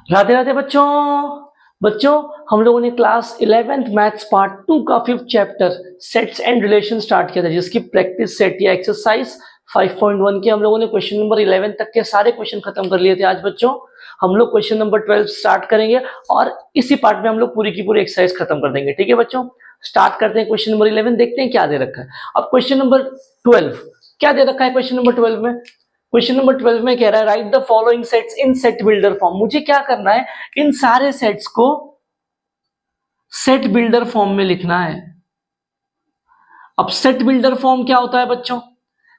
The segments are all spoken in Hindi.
राधे राधे बच्चों। बच्चों, हम लोगों ने क्लास 11th मैथ्स पार्ट 2 का 5th chapter sets and relation start किया था, जिसकी प्रैक्टिस सेट या एक्सरसाइज 5.1 के हम लोगों ने क्वेश्चन नंबर 11 तक के सारे क्वेश्चन खत्म कर लिए थे। आज बच्चों हम लोग क्वेश्चन नंबर 12 स्टार्ट करेंगे और इसी पार्ट में हम लोग पूरी की पूरी एक्सरसाइज खत्म कर देंगे। ठीक है बच्चों, स्टार्ट करते हैं क्वेश्चन नंबर 11, देखते हैं क्या दे रखा है। अब क्वेश्चन नंबर 12 क्या दे रखा है? क्वेश्चन नंबर 12 में, क्वेश्चन नंबर 12 में कह रहा है right the following sets in set builder form. मुझे क्या करना है? इन सारे सेट्स को सेट बिल्डर फॉर्म में लिखना है। अब सेट बिल्डर फॉर्म क्या होता है बच्चों?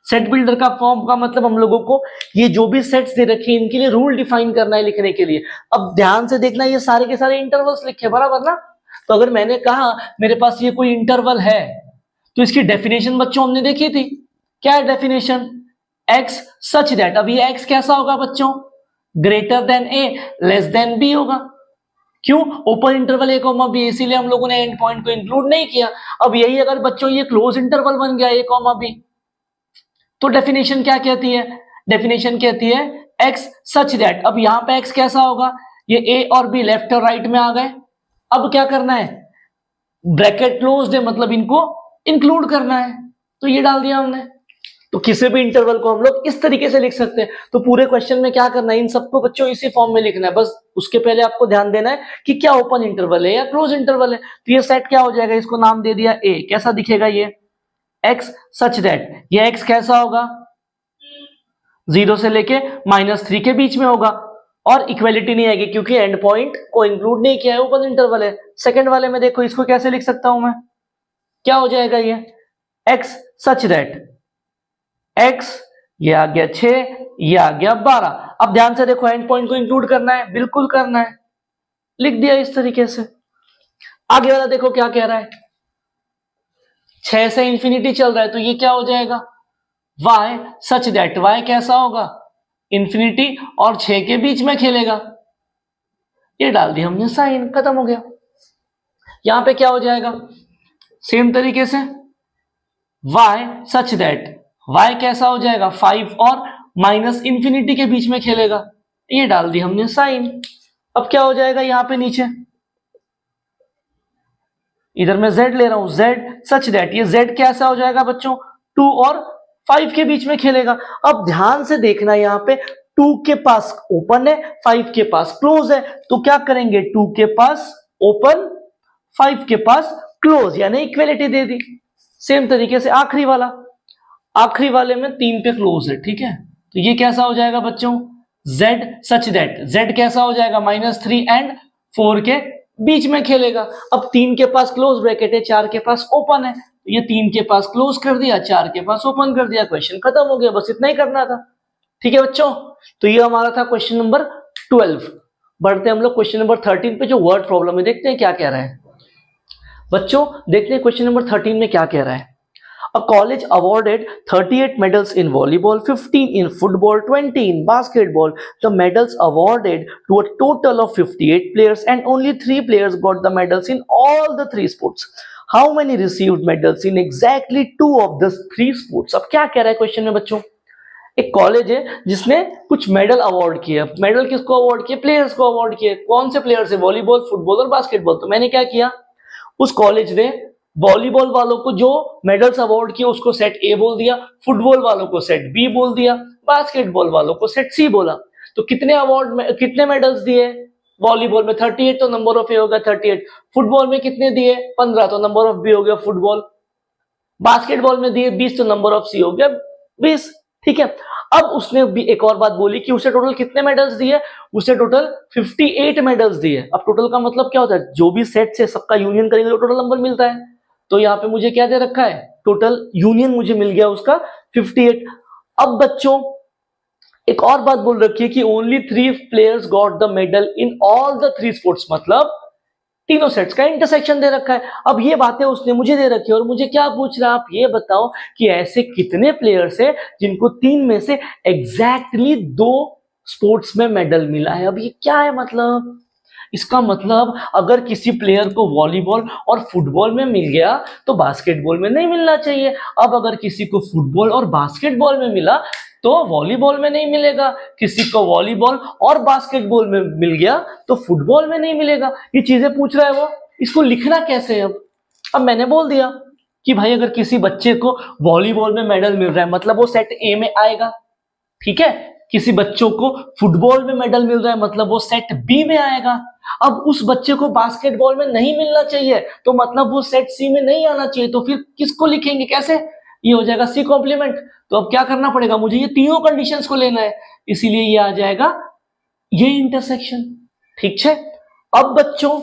सेट बिल्डर का फॉर्म का मतलब हम लोगों को ये जो भी सेट्स दे रखे हैं इनके लिए रूल डिफाइन करना है लिखने के लिए। अब ध्यान से देखना, ये सारे के सारे इंटरवल्स लिखे बराबर ना। तो अगर मैंने कहा मेरे पास ये कोई इंटरवल है तो इसकी डेफिनेशन बच्चों हमने देखी थी। क्या है डेफिनेशन? X such that. अब ये एक्स कैसा होगा बच्चों? ग्रेटर देन ए लेस देन बी होगा। क्यों? ओपन इंटरवल ए कॉमा बी, इसीलिए हम लोगों ने एंड पॉइंट को इंक्लूड नहीं किया। अब यही अगर बच्चों ये क्लोज इंटरवल बन गया ए कॉमा बी तो डेफिनेशन क्या कहती है? डेफिनेशन कहती है एक्स सच दैट। अब यहां पे एक्स कैसा होगा? ये ए और बी लेफ्ट और राइट में आ गए। अब क्या करना है? ब्रैकेट क्लोज्ड है मतलब इनको इंक्लूड करना है, तो ये डाल दिया हमने। तो किसी भी इंटरवल को हम लोग इस तरीके से लिख सकते हैं। तो पूरे क्वेश्चन में क्या करना है? इन सबको बच्चों इसी फॉर्म में लिखना है। बस उसके पहले आपको ध्यान देना है कि क्या ओपन इंटरवल है या क्लोज इंटरवल है। तो ये सेट क्या हो जाएगा? इसको नाम दे दिया ए। कैसा दिखेगा ये? X such that. ये एक्स कैसा होगा? 0 से लेके -3 के बीच में होगा। और इक्वेलिटी नहीं आएगी क्योंकि एंड पॉइंट को इंक्लूड नहीं किया है, ओपन इंटरवल है। सेकंड वाले में देखो, इसको कैसे लिख सकता हूं मैं? क्या हो जाएगा ये? एक्स सच दैट एक्स, ये आ गया 6, ये आ गया 12। अब ध्यान से देखो, एंड पॉइंट को इंक्लूड करना है, बिल्कुल करना है, लिख दिया इस तरीके से। आगे वाला देखो क्या कह रहा है, 6 से इंफिनिटी चल रहा है तो ये क्या हो जाएगा? y सच दैट y कैसा होगा? इंफिनिटी और 6 के बीच में खेलेगा। ये डाल दिया हमने साइन, खत्म हो गया। यहां पे क्या हो जाएगा? सेम तरीके से y सच दैट y कैसा हो जाएगा? 5 और माइनस इंफिनिटी के बीच में खेलेगा। ये डाल दी हमने साइन। अब क्या हो जाएगा यहां पे नीचे? इधर मैं z ले रहा हूं, z सच दैट ये z कैसा हो जाएगा बच्चों? 2 और 5 के बीच में खेलेगा। अब ध्यान से देखना, यहां पे 2 के पास ओपन है, 5 के पास क्लोज है। तो क्या करेंगे? 2 के पास ओपन, 5 के पास क्लोज, यानी इक्वेलिटी दे दी। सेम तरीके से आखिरी वाले में 3 पे क्लोज है। ठीक है, तो ये कैसा हो जाएगा बच्चों? z सच दैट z कैसा हो जाएगा? -3 एंड 4 के बीच में खेलेगा। अब 3 के पास क्लोज ब्रैकेट है, 4 के पास ओपन है, तो ये 3 के पास क्लोज कर दिया, 4 के पास ओपन कर दिया, क्वेश्चन खत्म हो गया। बस इतना ही करना था। ठीक है बच्चों, तो ये हमारा था क्वेश्चन नंबर 12। बढ़ते हम लोग क्वेश्चन नंबर 13 पे, जो वर्ड प्रॉब्लम है। देखते हैं क्या कह रहा है बच्चों। देखते हैं क्वेश्चन नंबर 13 में क्या कह रहा है। A college awarded 38 medals in volleyball, 15 in football, 20 in basketball. The medals awarded to a total of 58 players and only 3 players got the medals in all the 3 sports. How many received medals in exactly 2 of the 3 sports? अब क्या कह रहा है क्वेश्चन में बच्चों? एक कॉलेज है जिसने कुछ मेडल अवार्ड किए। मेडल किसको अवार्ड किए? प्लेयर्स को अवार्ड किए। कौन से प्लेयर्स है? वॉलीबॉल, फुटबॉल और बास्केटबॉल। तो मैंने क्या किया, उस कॉलेज ने वॉलीबॉल वालों को जो मेडल्स अवार्ड किए उसको सेट ए बोल दिया, फुटबॉल वालों को सेट बी बोल दिया, बास्केटबॉल वालों को सेट सी बोला। तो कितने अवार्ड में कितने मेडल्स दिए? वॉलीबॉल में 38, तो नंबर ऑफ ए होगा 38। फुटबॉल में कितने दिए? 15, तो नंबर ऑफ बी हो गया फुटबॉल। बास्केटबॉल में दिए 20, तो नंबर ऑफ सी हो गया 20। ठीक है, अब उसने भी एक और बात बोली कि उसे टोटल कितने मेडल्स दिए? उसे टोटल 58 मेडल्स दिए। अब टोटल का मतलब क्या होता है? जो भी सेट से सबका यूनियन करेंगे तो टोटल नंबर मिलता है। तो यहाँ पे मुझे क्या दे रखा है? टोटल यूनियन मुझे मिल गया उसका 58। अब बच्चों एक और बात बोल रखी है कि only 3 players got the medal in all the 3 sports, मतलब तीनों सेट्स का इंटरसेक्शन दे रखा है। अब ये बातें उसने मुझे दे रखी है और मुझे क्या पूछ रहा है, आप ये बताओ कि ऐसे कितने प्लेयर्स है जिनको 3 में से एग्जैक्टली 2 स्पोर्ट्स में मेडल मिला है। अब ये क्या है मतलब? इसका मतलब अगर किसी प्लेयर को वॉलीबॉल और फुटबॉल में मिल गया तो बास्केटबॉल में नहीं मिलना चाहिए। अब अगर किसी को फुटबॉल और बास्केटबॉल में मिला तो वॉलीबॉल में नहीं मिलेगा, किसी को वॉलीबॉल और बास्केटबॉल में मिल गया तो फुटबॉल में नहीं मिलेगा। ये चीजें पूछ रहा है वो, इसको लिखना कैसे है? अब मैंने बोल दिया कि भाई अगर किसी बच्चे को वॉलीबॉल में मेडल मिल रहा है मतलब वो सेट ए में आएगा, ठीक है। किसी बच्चों को फुटबॉल में मेडल मिल रहा है मतलब वो सेट बी में आएगा। अब उस बच्चे को बास्केटबॉल में नहीं मिलना चाहिए तो मतलब वो सेट सी में नहीं आना चाहिए, तो फिर किसको लिखेंगे, कैसे? ये हो जाएगा सी कॉम्प्लीमेंट। तो अब क्या करना पड़ेगा, मुझे ये तीनों कंडीशंस को लेना है, इसीलिए ये आ जाएगा ये इंटरसेक्शन, ठीक है। अब बच्चों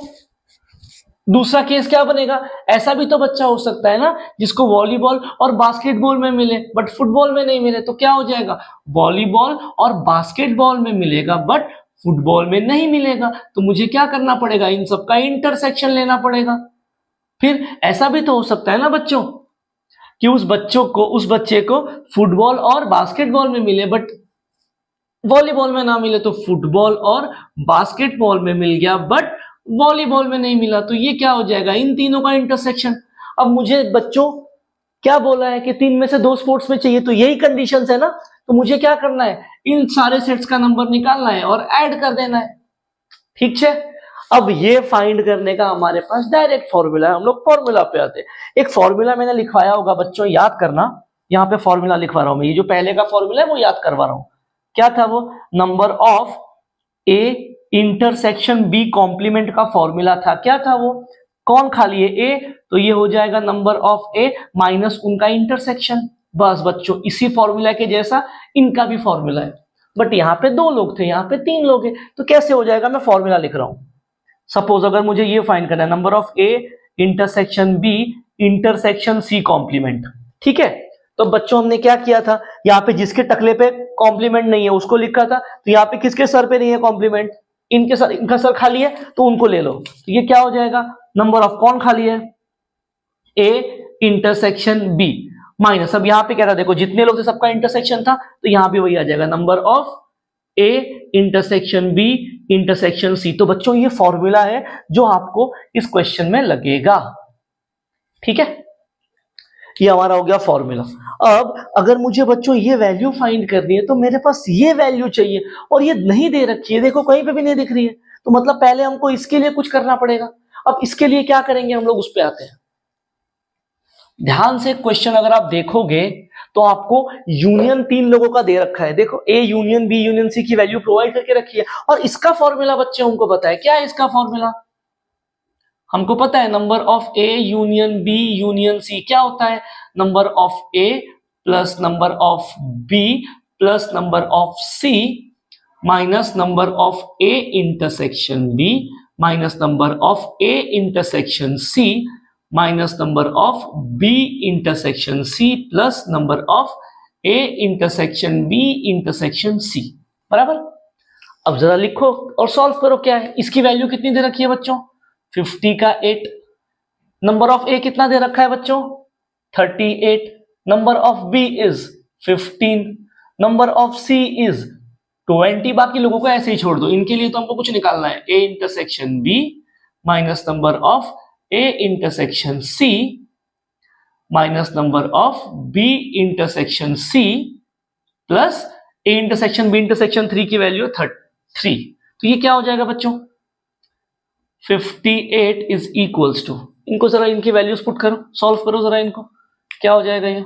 दूसरा केस क्या बनेगा, ऐसा भी तो बच्चा हो सकता है ना जिसको वॉलीबॉल और बास्केटबॉल में मिले बट फुटबॉल में नहीं मिले, तो क्या हो जाएगा, वॉलीबॉल और बास्केटबॉल में मिलेगा बट फुटबॉल में नहीं मिलेगा। तो मुझे क्या करना पड़ेगा, इन सबका इंटरसेक्शन लेना पड़ेगा। फिर ऐसा भी तो हो सकता है ना बच्चों कि उस बच्चे को फुटबॉल और बास्केटबॉल में मिले बट वॉलीबॉल में ना मिले, तो फुटबॉल और बास्केटबॉल में मिल गया बट वॉलीबॉल में नहीं मिला, तो ये क्या हो जाएगा, इन तीनों का इंटरसेक्शन। अब मुझे बच्चों क्या बोला है कि 3 में से 2 स्पोर्ट्स में चाहिए, तो यही कंडीशंस है ना। तो मुझे क्या करना है, इन सारे सेट्स का नंबर निकालना है और ऐड कर देना है, ठीक है। अब ये फाइंड करने का हमारे पास डायरेक्ट फॉर्मूला है, हम लोग फॉर्मूला पे आते हैं। एक फॉर्मूला मैंने लिखवाया होगा बच्चों, याद करना, यहाँ पे फॉर्मूला लिखवा रहा हूं मैं, ये जो पहले का फॉर्मूला है वो याद करवा रहा हूं। क्या था वो, number of A intersection B complement का फॉर्मूला था। क्या था वो, कौन खाली है, ए, तो ये हो जाएगा नंबर ऑफ ए माइनस उनका इंटरसेक्शन। बस बच्चों इसी फॉर्मूला के जैसा इनका भी फॉर्मूला है, बट यहाँ पे 2 लोग थे, यहाँ पे 3 लोग हैं, तो कैसे हो जाएगा, मैं फॉर्मूला लिख रहा हूं। सपोज अगर मुझे ये फाइंड करना है, number of A intersection B intersection C complement, ठीक है। तो बच्चों हमने क्या किया था, यहाँ पे जिसके टकले पे कॉम्प्लीमेंट नहीं है उसको लिखा था, तो यहाँ पे किसके सर पे नहीं है कॉम्प्लीमेंट, इनका सर खाली है तो उनको ले लो। तो ये क्या हो जाएगा, नंबर ऑफ कौन खाली है, ए इंटरसेक्शन बी माइनस, अब यहाँ पे क्या था, देखो जितने लोग थे सबका इंटरसेक्शन था, तो यहाँ भी वही आ जाएगा, number of A intersection B intersection C. तो बच्चों ये फॉर्मूला है जो आपको इस क्वेश्चन में लगेगा, ठीक है। ये हमारा हो गया फॉर्मूला। अब अगर मुझे बच्चों ये वैल्यू फाइंड करनी है तो मेरे पास ये वैल्यू चाहिए और ये नहीं दे रखी है, देखो कहीं पे भी नहीं दिख रही है, तो मतलब पहले हमको इसके लिए कुछ करना पड़ेगा। अब इसके लिए क्या करेंगे, हम लोग उस पे आते हैं। ध्यान से क्वेश्चन अगर आप देखोगे तो आपको यूनियन 3 लोगों का दे रखा है, देखो A union B union C की वैल्यू प्रोवाइड करके रखी है, और इसका फॉर्मूला बच्चे हमको पता है, क्या है इसका फॉर्मूला, हमको पता है number of A union B union C क्या होता है, number of A plus number of B plus number of C minus number of A intersection B minus number of A intersection C minus number of B intersection C plus number of A intersection B intersection C, बराबर। अब जरा लिखो और सॉल्व करो, क्या है इसकी वैल्यू कितनी दे रखी है बच्चों, 50 का 8, नंबर ऑफ ए कितना दे रखा है बच्चों 38, number of B is 15, number of C is 20। बाकी लोगों को ऐसे ही छोड़ दो, इनके लिए तो हमको कुछ निकालना है, A intersection B minus number of A intersection C minus number of B intersection C plus A intersection B intersection 3 की वैल्यू 3। तो ये क्या हो जाएगा बच्चों, 58 इज इक्वल्स टू, इनको जरा इनकी वैल्यूज पुट करो, सॉल्व करो जरा इनको, क्या हो जाएगा ये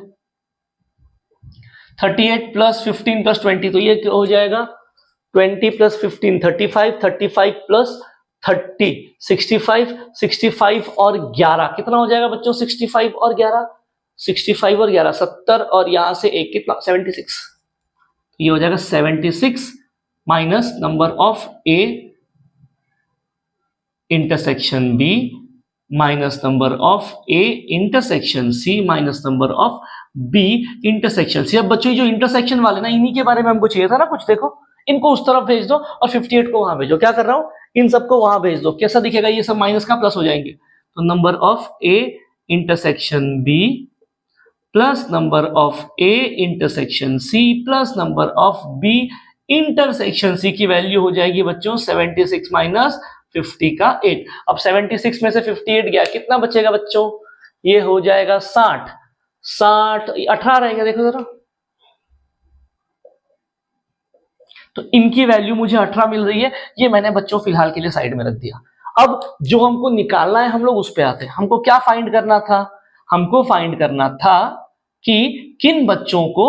38 प्लस 15 प्लस 20, तो ये हो जाएगा 20 प्लस 15 35, 35 प्लस 30 65, 65 और 11 कितना हो जाएगा बच्चों, 65 और 11 65 और 11 70 और यहां से एक कितना 76, ये हो जाएगा 76 minus number of A intersection B minus number of A intersection C minus number of B intersection C. अब बच्चों जो इंटरसेक्शन वाले ना, इन्हीं के बारे में हमको चाहिए था ना कुछ, देखो इनको उस तरफ भेज दो और 58 को वहां भेजो, क्या कर रहा हूं इन सबको वहां भेज दो, कैसा दिखेगा ये सब माइनस का प्लस हो जाएंगे, तो number of A intersection B plus number of A intersection C plus number of B intersection C की वैल्यू हो जाएगी बच्चों 76 माइनस 50 का 8। अब 76 में से 58 गया, कितना बचेगा बच्चों? ये हो जाएगा 60। 18 रहेगा, देखो जरा। तो इनकी वैल्यू मुझे 18 मिल रही है, ये मैंने बच्चों फिलहाल के लिए साइड में रख दिया। अब जो हमको निकालना है हम लोग उस पे आते हैं। हमको क्या फाइंड करना था? हमको फाइंड करना था कि किन बच्चों को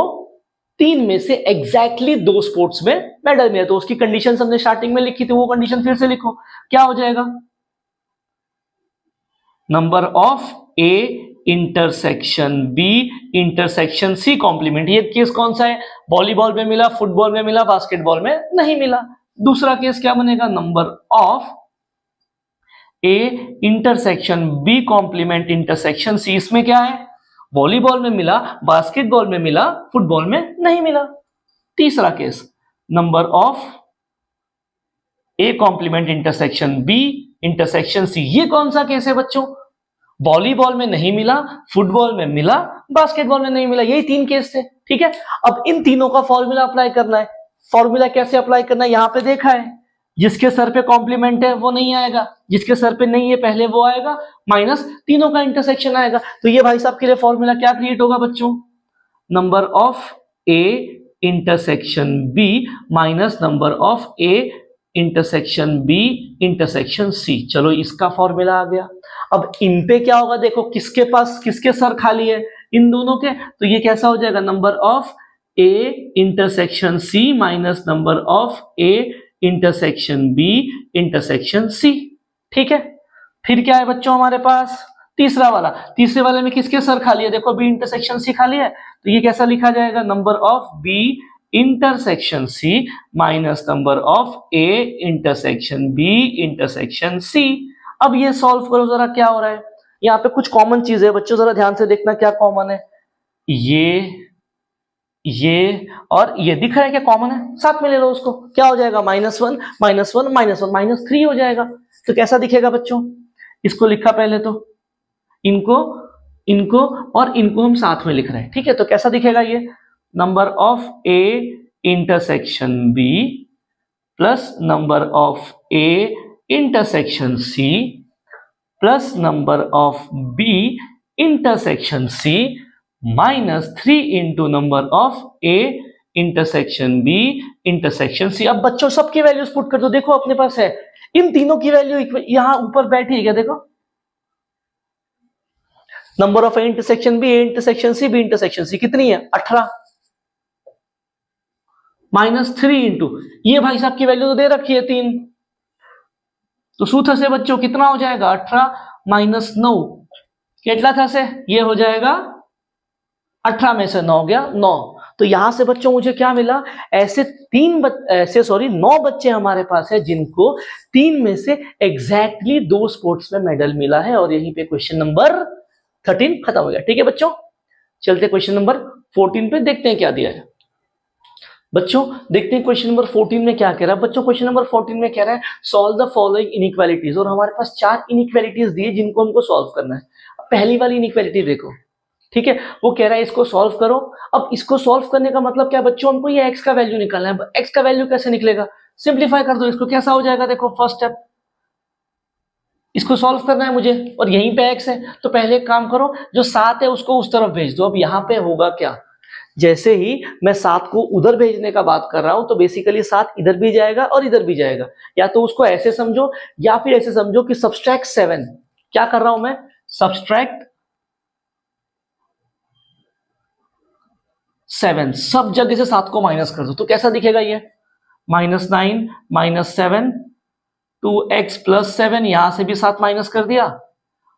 3 में से एग्जैक्टली 2 स्पोर्ट्स में मेडल मिला। तो उसकी कंडीशन हमने स्टार्टिंग में लिखी थी, वो कंडीशन फिर से लिखो। क्या हो जाएगा? Number of A intersection B intersection C complement. ये केस कौन सा है? वॉलीबॉल में मिला, फुटबॉल में मिला, बास्केटबॉल में नहीं मिला। दूसरा केस क्या बनेगा? Number of A intersection B complement intersection C. इसमें क्या है? वॉलीबॉल में मिला, बास्केटबॉल में मिला, फुटबॉल में नहीं मिला। तीसरा case, number of A complement intersection B intersection C. ये कौन सा केस है बच्चों? वॉलीबॉल में नहीं मिला, फुटबॉल में मिला, बास्केटबॉल में नहीं मिला। यही 3 केस थे, ठीक है। अब इन तीनों का फॉर्मूला अप्लाई करना है। फॉर्मूला कैसे अप्लाई करना है? यहां पे देखा है, जिसके सर पे कॉम्प्लीमेंट है वो नहीं आएगा, जिसके सर पे नहीं है पहले वो आएगा, माइनस तीनों का इंटरसेक्शन आएगा। तो ये भाई साहब के लिए फॉर्मूला क्या क्रिएट होगा बच्चों? Number of A intersection B minus number of A intersection B intersection C. चलो इसका फॉर्मूला आ गया। अब इन पे क्या होगा? देखो किसके पास किसके सर खाली है? इन दोनों के। तो ये कैसा हो जाएगा? Number of A intersection C minus number of A intersection B intersection C. ठीक है। फिर क्या है बच्चों हमारे पास? तीसरा वाला। तीसरे वाले में किसके सर खाली है? देखो बी इंटरसेक्शन सी खाली है, तो ये कैसा लिखा जाएगा? Number of B intersection C minus number of A intersection B intersection C. अब ये सॉल्व करो जरा, क्या हो रहा है? यहाँ पे कुछ कॉमन चीज है बच्चों, जरा ध्यान से देखना क्या कॉमन है। ये और ये दिख रहा है क्या कॉमन है? साथ में ले लो उसको। क्या हो जाएगा? -1 -1 -1 -3 हो जाएगा। तो कैसा दिखेगा बच्चों? इसको लिखा पहले तो, इनको और इनको हम साथ में लिख रहे हैं, ठीक है। तो कैसा दिखेगा ये? Number of A intersection B plus number of A intersection C plus number of B intersection C -3 into number of A intersection B intersection C. अब बच्चों सबकी वैल्यूज पुट कर दो। देखो अपने पास है इन तीनों की वैल्यू यहां ऊपर बैठी है क्या? देखो number of A intersection B, A intersection C, B intersection C कितनी है? 18 -3 इंटू ये भाई साहब की वैल्यू तो दे रखी है 3। तो सूत्र से बच्चों कितना हो जाएगा? 18 - 9 कितना था से? ये हो जाएगा 18 में से 9 गया 9। तो यहां से बच्चों मुझे क्या मिला? ऐसे 9 बच्चे हमारे पास है जिनको 3 में से एग्जैक्टली 2 स्पोर्ट्स में मेडल मिला है। और यहीं पे क्वेश्चन नंबर 13 खत्म हो गया। ठीक है बच्चों, चलते क्वेश्चन नंबर 14 पे, देखते हैं क्या दिया है। बच्चों देखते हैं क्वेश्चन नंबर 14 में क्या कह रहा है। बच्चों क्वेश्चन नंबर 14 में कह रहा है सॉल्व द फॉलोइंग इनइक्वालिटीज। और हमारे पास 4 इनइक्वालिटीज दी है जिनको हमको सॉल्व करना है। पहली वाली इनइक्वालिटी देखो, ठीक है। वो कह रहा है इसको सॉल्व करो। अब इसको सॉल्व करने का मतलब क्या बच्चों? हमको ये x का वैल्यू निकालना है। x का वैल्यू कैसे निकलेगा? सिंप्लीफाई कर दो इसको। कैसा हो जाएगा? देखो फर्स्ट स्टेप, इसको सॉल्व करना है मुझे और यहीं पे x है। तो पहले एक काम करो, जो 7 है उसको उस तरफ भेज दो। अब यहाँ पे होगा क्या? जैसे ही मैं 7 को उधर भेजने का बात कर रहा हूं तो बेसिकली 7 इधर भी जाएगा और इधर भी जाएगा। या तो उसको ऐसे समझो या फिर ऐसे समझो कि सबट्रैक्ट 7। क्या कर रहा हूं मैं? सबट्रैक्ट 7। सब जगह से 7 को माइनस कर दो। तो कैसा दिखेगा ये? -9 - 7 2x + 7। यहां से भी 7 माइनस कर दिया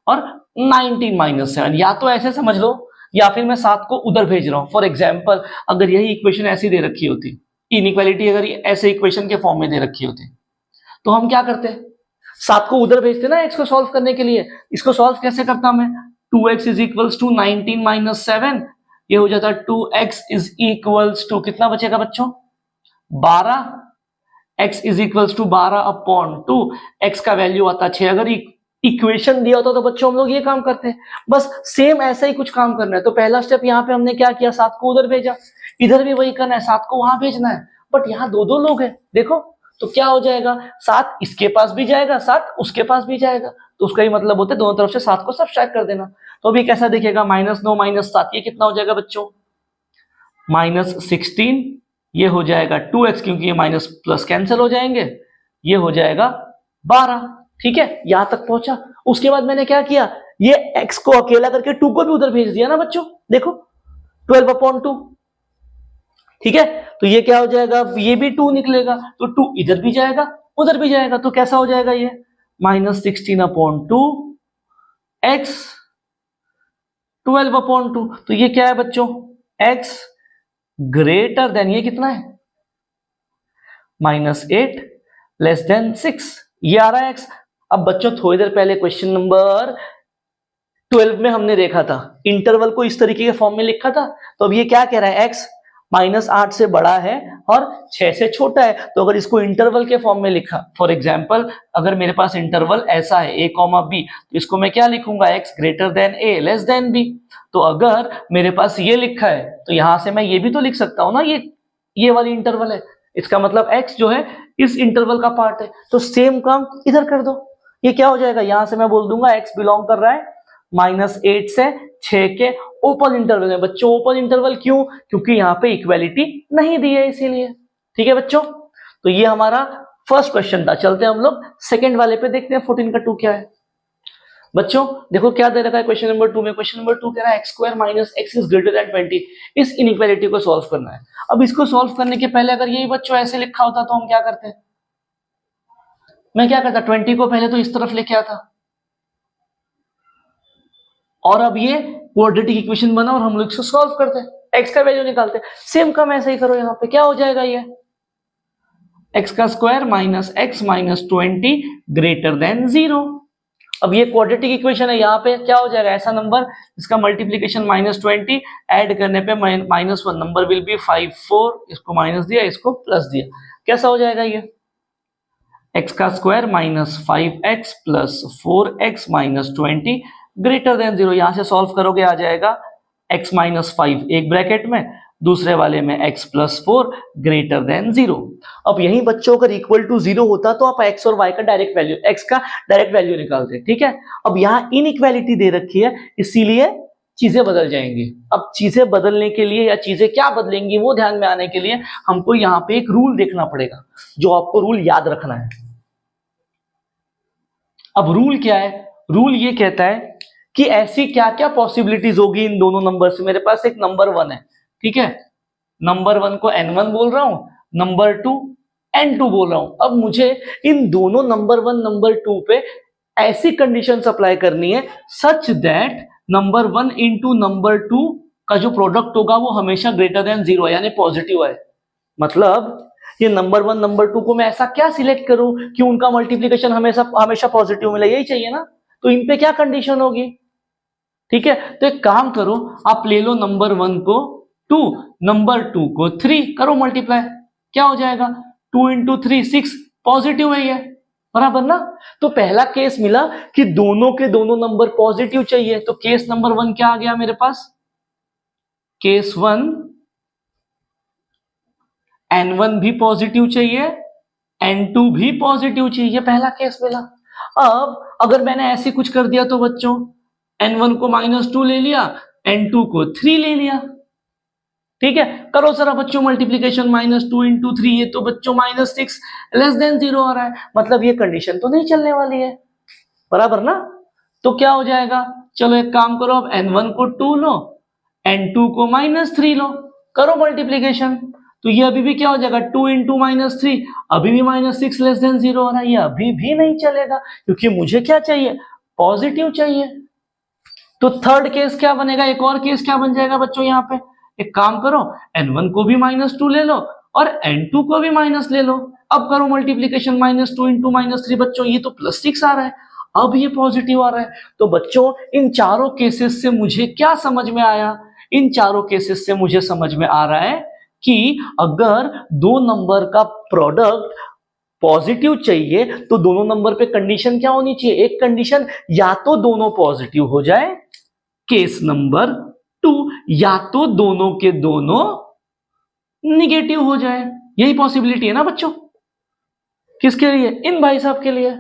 और 19 - 7। या तो ऐसे समझ लो या फिर मैं 7 को उधर भेज रहा हूं। फॉर एग्जाम्पल अगर यही इक्वेशन ऐसी दे रखी होती, इनइक्वालिटी अगर ऐसे इक्वेशन के फॉर्म में दे रखी होती, तो हम क्या करते? 7 को उधर भेजते ना x को सॉल्व करने के लिए। इसको सॉल्व कैसे करता मैं? 2x = 19 - 7। ये हो जाता 2x = कितना बचेगा बच्चों? 12। x = 12/2। x का वैल्यू आता 6। अगर इक्वेशन दिया होता तो बच्चों हम लोग ये काम करते हैं। बस सेम ऐसा ही कुछ काम करना है। तो पहला स्टेप यहाँ पे हमने क्या किया? 7 को उधर भेजा। इधर भी वही करना है, 7 को वहां भेजना है। बट यहाँ 2 लोग हैं। देखो तो क्या हो जाएगा, 7 इसके पास भी जाएगा, 7 उसके पास भी जाएगा, तो उसका ही मतलब होता है दोनों तरफ से 7 को सब्ट्रैक्ट कर देना। तो अभी कैसा दिखेगा, -9 -7 ये कितना हो जाएगा बच्चों, -16, ये हो जाएगा 2x क्योंकि ये माइनस प्लस कैंसिल हो जाएंगे, ये हो जाएगा 12। ठीक है, यहां तक पहुंचा। उसके बाद मैंने क्या किया, ये x को अकेला करके 2 को भी उधर भेज दिया ना बच्चों, देखो 12/2। ठीक है, तो ये क्या हो जाएगा, ये भी 2 निकलेगा, तो 2 इधर भी जाएगा उधर भी जाएगा, तो कैसा हो जाएगा ये -16/2 x 12/2। तो ये क्या है बच्चों, x ग्रेटर देन, ये कितना है -8 <8 ये आ रहा है x। अब बच्चों थोड़ी देर पहले क्वेश्चन नंबर 12 में हमने देखा था, इंटरवल को इस तरीके के फॉर्म में लिखा था, तो अब ये क्या कह रहा है, x -8 से बड़ा है और 6 से छोटा है। तो अगर इसको इंटरवल के फॉर्म में लिखा, फॉर एग्जांपल अगर मेरे पास इंटरवल ऐसा है a, b, तो इसको मैं क्या लिखूंगा, x greater than a less than b। तो अगर मेरे पास ये लिखा है तो यहां से मैं ये भी तो लिख सकता हूं ना, ये वाली इंटरवल है, इसका मतलब x जो है इस इंटरवल का पार्ट है, तो सेम काम इधर कर दो। ये क्या हो जाएगा, यहां से मैं बोल दूंगा x बिलोंग कर रहा है -8 से 6 के ओपन इंटरवल में। बच्चों ओपन इंटरवल क्यों, क्योंकि यहाँ पे इक्वालिटी नहीं दी है इसीलिए। ठीक है बच्चों, तो ये हमारा फर्स्ट क्वेश्चन था। चलते हैं हम लोग सेकंड वाले पे, देखते हैं 14 का 2 क्या है। बच्चों देखो क्या दे रखा है क्वेश्चन नंबर 2 में, क्वेश्चन नंबर 2 कह रहा है x² - x is greater than 20। इस इनइक्वालिटी को सॉल्व करना है। अब इसको सॉल्व करने के पहले अगर यही बच्चों ऐसे लिखा होता तो हम क्या करते हैं, मैं क्या करता, 20 को पहले तो इस तरफ लेके आता, और अब ये क्वाड्रेटिक इक्वेशन बना और हम लोग इसको सॉल्व करते हैं, x का वैल्यू निकालते हैं। सेम काम ऐसे ही करो, यहाँ पे क्या हो जाएगा, ये x² - x - 20 ग्रेटर देन 0। अब ये क्वाड्रेटिक इक्वेशन है, यहाँ पे क्या हो जाएगा, ऐसा नंबर जिसका मल्टीप्लीकेशन -20 ऐड करने पे -1 नंबर विल बी 5 4, इसको माइनस दिया इसको प्लस दिया, कैसा हो जाएगा ये x² - 5x + 4x - 20 greater than 0। यहां से सॉल्व करोगे आ जाएगा x - 5 एक ब्रैकेट में, दूसरे वाले में x + 4 ग्रेटर देन 0। अब यही बच्चों अगर इक्वल टू 0 होता तो आप x और y का डायरेक्ट वैल्यू, x का डायरेक्ट वैल्यू निकालते। ठीक है, अब यहाँ इनइक्वालिटी दे रखी है इसीलिए चीजें बदल जाएंगी। अब चीजें बदलने के लिए या चीजें क्या बदलेंगी वो ध्यान में आने के लिए हमको यहाँ पे एक रूल देखना पड़ेगा, जो आपको रूल याद रखना है। अब रूल क्या है, रूल ये कहता है कि ऐसी क्या क्या पॉसिबिलिटीज होगी इन दोनों नंबर से। मेरे पास एक नंबर 1 है, ठीक है, नंबर 1 को n1 बोल रहा हूं, नंबर 2 n2 बोल रहा हूं। अब मुझे इन दोनों नंबर 1 नंबर 2 पे ऐसी कंडीशन अप्लाई करनी है such that number 1 into number 2 का जो प्रोडक्ट होगा वो हमेशा ग्रेटर देन 0 है, यानी पॉजिटिव है। मतलब ये नंबर 1 नंबर 2 को मैं ऐसा क्या सिलेक्ट करूं कि उनका मल्टीप्लीकेशन हमेशा पॉजिटिव मिले, यही चाहिए ना। तो इन पे क्या कंडीशन होगी, ठीक है, तो एक काम करो, आप ले लो नंबर 1 को 2, नंबर 2 को 3, करो मल्टीप्लाई, क्या हो जाएगा 2 × 3 6, पॉजिटिव है ये, बराबर ना। तो पहला केस मिला कि दोनों के दोनों नंबर पॉजिटिव चाहिए, तो केस नंबर 1 क्या आ गया मेरे पास, केस 1 n1 भी पॉजिटिव चाहिए, n2 भी पॉजिटिव चाहिए, पहला केस मिला। अब अगर मैंने ऐसे कुछ कर दिया तो बच्चों n1 को -2 ले लिया, n2 को 3 ले लिया, ठीक है, करो जरा बच्चों मल्टीप्लीकेशन, -2 × 3, ये तो बच्चों -6 लेस देन 0 आ रहा है, मतलब ये कंडीशन तो नहीं चलने वाली है, बराबर ना। तो क्या हो जाएगा, चलो एक काम करो, अब n1 को 2 लो, n2 को -3 लो, करो मल्टीप्लीकेशन, तो ये अभी भी क्या हो जाएगा 2 × -3, अभी भी -6 लेस देन 0 आ रहा है, ये अभी भी नहीं चलेगा क्योंकि मुझे क्या चाहिए, पॉजिटिव चाहिए। तो थर्ड केस क्या बनेगा, एक और केस क्या बन जाएगा बच्चों, यहाँ पे एक काम करो, n1 को भी -2 ले लो और n2 को भी माइनस ले लो, अब करो मल्टीप्लीकेशन, -2 × -3, बच्चों ये तो +6 आ रहा है, अब ये पॉजिटिव आ रहा है। तो बच्चों इन चारों केसेस से मुझे क्या समझ में आया, इन चारों केसेस से मुझे समझ में आ रहा है कि अगर दो नंबर का प्रोडक्ट पॉजिटिव चाहिए तो दोनों नंबर पे कंडीशन क्या होनी चाहिए, एक कंडीशन या तो दोनों पॉजिटिव हो जाए, केस नंबर 2, या तो दोनों के दोनों निगेटिव हो जाए, यही पॉसिबिलिटी है ना बच्चों। किसके लिए? इन भाई साहब के लिए।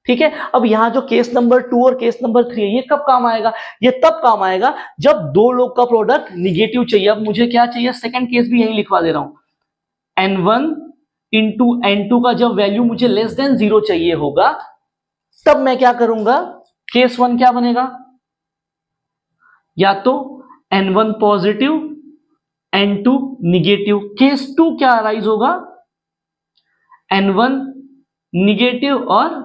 ठीक है, अब यहां जो केस नंबर 2 और केस नंबर 3 है, ये कब काम आएगा? ये तब काम आएगा जब दो लोग का प्रोडक्ट निगेटिव चाहिए। अब मुझे क्या चाहिए? सेकंड केस भी यही लिखवा दे रहा हूं। n1 इंटू n2 का जब वैल्यू मुझे लेस देन 0 चाहिए होगा, तब मैं क्या करूंगा? केस 1 क्या बनेगा? या तो n1 positive n2 negative. Case 2 क्या अराइज होगा? n1 निगेटिव और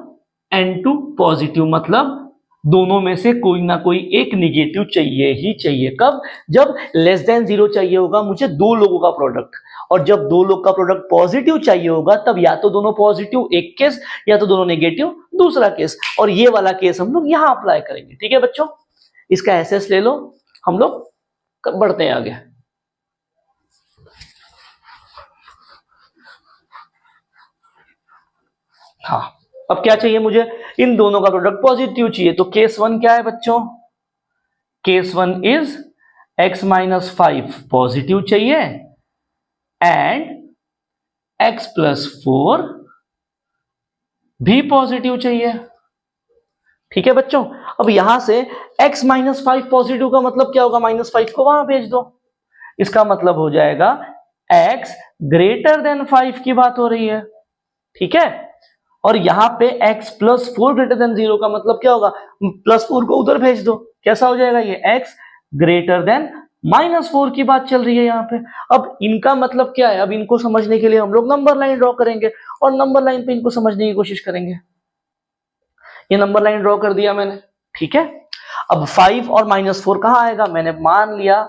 n2 पॉजिटिव, मतलब दोनों में से कोई ना कोई एक निगेटिव चाहिए ही चाहिए। कब? जब लेस देन 0 चाहिए होगा मुझे दो लोगों का प्रोडक्ट, और जब दो लोग का प्रोडक्ट पॉजिटिव चाहिए होगा तब या तो दोनों पॉजिटिव एक केस, या तो दोनों नेगेटिव दूसरा केस। और ये वाला केस हम लोग यहां अप्लाई करेंगे। ठीक है बच्चों, इसका एसेस ले लो, हम लोग बढ़ते हैं आगे। हाँ, अब क्या चाहिए मुझे? इन दोनों का प्रोडक्ट पॉजिटिव चाहिए। तो केस 1 क्या है बच्चों? Case 1 is x minus 5 positive चाहिए एंड x प्लस 4 भी पॉजिटिव चाहिए। ठीक है बच्चों, अब यहां से x माइनस 5 पॉजिटिव का मतलब क्या होगा? -5 को वहां भेज दो। इसका मतलब हो जाएगा x ग्रेटर देन 5 की बात हो रही है। ठीक है, और यहां पे x प्लस 4 ग्रेटर देन 0 का मतलब क्या होगा? +4 को उधर भेज दो। कैसा हो जाएगा ये? x ग्रेटर देन -4 की बात चल रही है यहाँ पे। अब इनका मतलब क्या है? अब इनको समझने के लिए हम लोग नंबर लाइन ड्रॉ करेंगे और नंबर लाइन पे इनको समझने की कोशिश करेंगे। ये नंबर लाइन ड्रॉ कर दिया मैंने। ठीक है, अब 5 और -4 कहां आएगा? मैंने मान लिया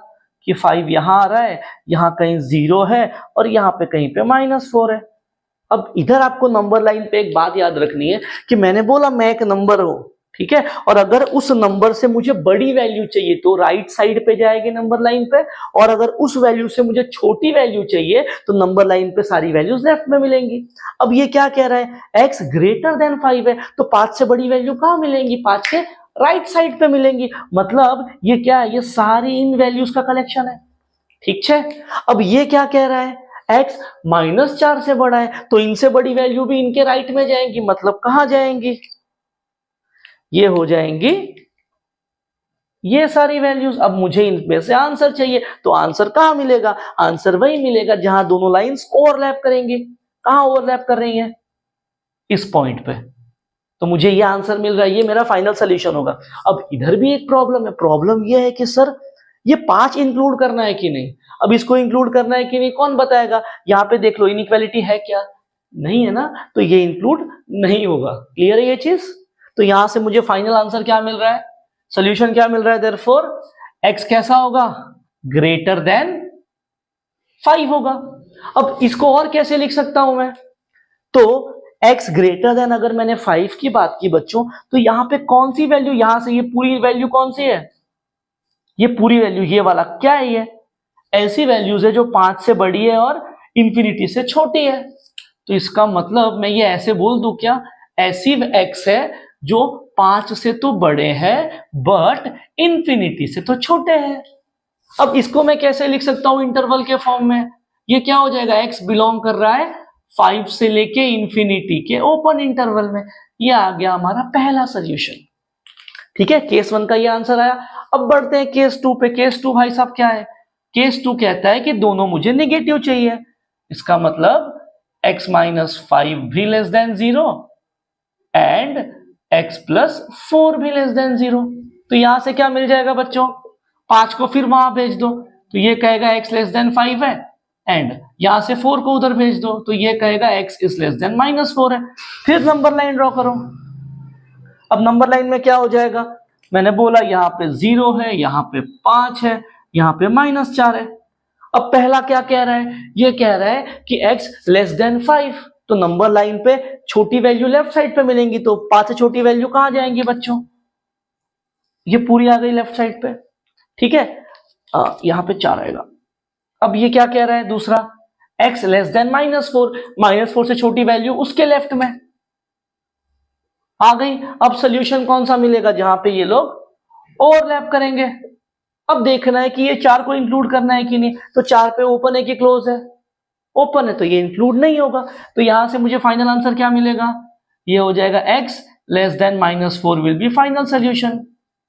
कि 5 यहां आ रहा है, यहां कहीं 0 है और यहां पे कहीं पे -4 है। अब इधर आपको नंबर लाइन पे एक बात याद रखनी है कि मैंने बोला मैं एक नंबर हूं, ठीक है, और अगर उस नंबर से मुझे बड़ी वैल्यू चाहिए तो राइट साइड पे जाएगी नंबर लाइन पे, और अगर उस वैल्यू से मुझे छोटी वैल्यू चाहिए तो नंबर लाइन पे सारी वैल्यूज लेफ्ट में मिलेंगी। अब ये क्या कह रहा है? x ग्रेटर देन 5 है, तो 5 से बड़ी वैल्यू कहां मिलेंगी? 5 के राइट साइड पे मिलेंगी। मतलब ये क्या है? ये सारी इन वैल्यूज का कलेक्शन है। ठीक है, अब ये क्या कह रहा है? x -4 से बड़ा है, तो इनसे बड़ी वैल्यू भी इनके राइट में जाएंगी। मतलब कहां जाएंगी? ये हो जाएंगी ये सारी वैल्यूज। अब मुझे इनमें से आंसर चाहिए, तो आंसर कहां मिलेगा? आंसर वही मिलेगा जहां दोनों लाइंस ओवरलैप करेंगी। कहां ओवरलैप कर रही हैं? इस पॉइंट पे। तो मुझे ये आंसर मिल रहा है, ये मेरा फाइनल सोल्यूशन होगा। अब इधर भी एक प्रॉब्लम है। प्रॉब्लम ये है कि सर ये 5 इंक्लूड करना है कि नहीं? अब इसको इंक्लूड करना है कि नहीं कौन बताएगा? यहां पे देख लो, इनइक्वालिटी है क्या? नहीं है ना, तो ये इंक्लूड नहीं होगा। क्लियर है ये चीज? तो यहां से मुझे फाइनल आंसर क्या मिल रहा है? सोल्यूशन क्या मिल रहा है? देयरफॉर x कैसा होगा? ग्रेटर देन 5 होगा। अब इसको और कैसे लिख सकता हूं मैं? तो x ग्रेटर देन, अगर मैंने 5 की बात की बच्चों, तो यहां पे कौन सी वैल्यू, यहां से ये पूरी वैल्यू कौन सी है? ये पूरी वैल्यू, ये वाला क्या है? ये ऐसी वैल्यूज है जो 5 से बड़ी है और इंफिनिटी से छोटी है। तो इसका मतलब मैं ये ऐसे बोल दूं क्या? ऐसी x है जो 5 से तो बड़े हैं बट इंफिनिटी से तो छोटे हैं। अब इसको मैं कैसे लिख सकता हूं इंटरवल के फॉर्म में? ये क्या हो जाएगा? x बिलोंग कर रहा है 5 से लेके इंफिनिटी के ओपन इंटरवल में। ये आ गया हमारा पहला सोल्यूशन। ठीक है, केस 1 का ये आंसर आया। अब बढ़ते हैं केस 2 पे। केस 2 भाई साहब क्या है? केस 2 कहता है कि दोनों मुझे नेगेटिव चाहिए। इसका मतलब x माइनस 5 भी less than 0 and x plus 4 भी लेस देन 0। तो यहां से क्या मिल जाएगा बच्चों? 5 को फिर वहां भेज दो, तो ये कहेगा x लेस देन 5 है, एंड यहां से 4 को उधर भेज दो तो ये कहेगा x इज लेस देन -4 है। फिर नंबर लाइन ड्रॉ करो। अब नंबर लाइन में क्या हो जाएगा? मैंने बोला यहाँ पे 0 है, यहाँ पे 5 है, यहाँ पे -4 है। अब पहला क्या कह रहा है? ये कह रहा है कि x लेस देन 5, तो नंबर लाइन पे छोटी वैल्यू लेफ्ट साइड पे मिलेंगी, तो 5 से छोटी वैल्यू कहां जाएंगी बच्चों? ये पूरी आ गई लेफ्ट साइड पे। ठीक है, यहां पे 4 आएगा। अब ये क्या कह रहा है दूसरा? x लेस देन -4 से छोटी वैल्यू उसके लेफ्ट में आ गई। अब सोल्यूशन कौन सा मिलेगा? जहां पे ये लोग ओवरलैप करेंगे। अब देखना है कि ये 4 को इंक्लूड करना है कि नहीं। तो 4 पे ओपन है कि क्लोज है? ओपन है तो ये इंक्लूड नहीं होगा। तो यहां से मुझे फाइनल आंसर क्या मिलेगा, ये हो जाएगा x less then -4 will be final solution.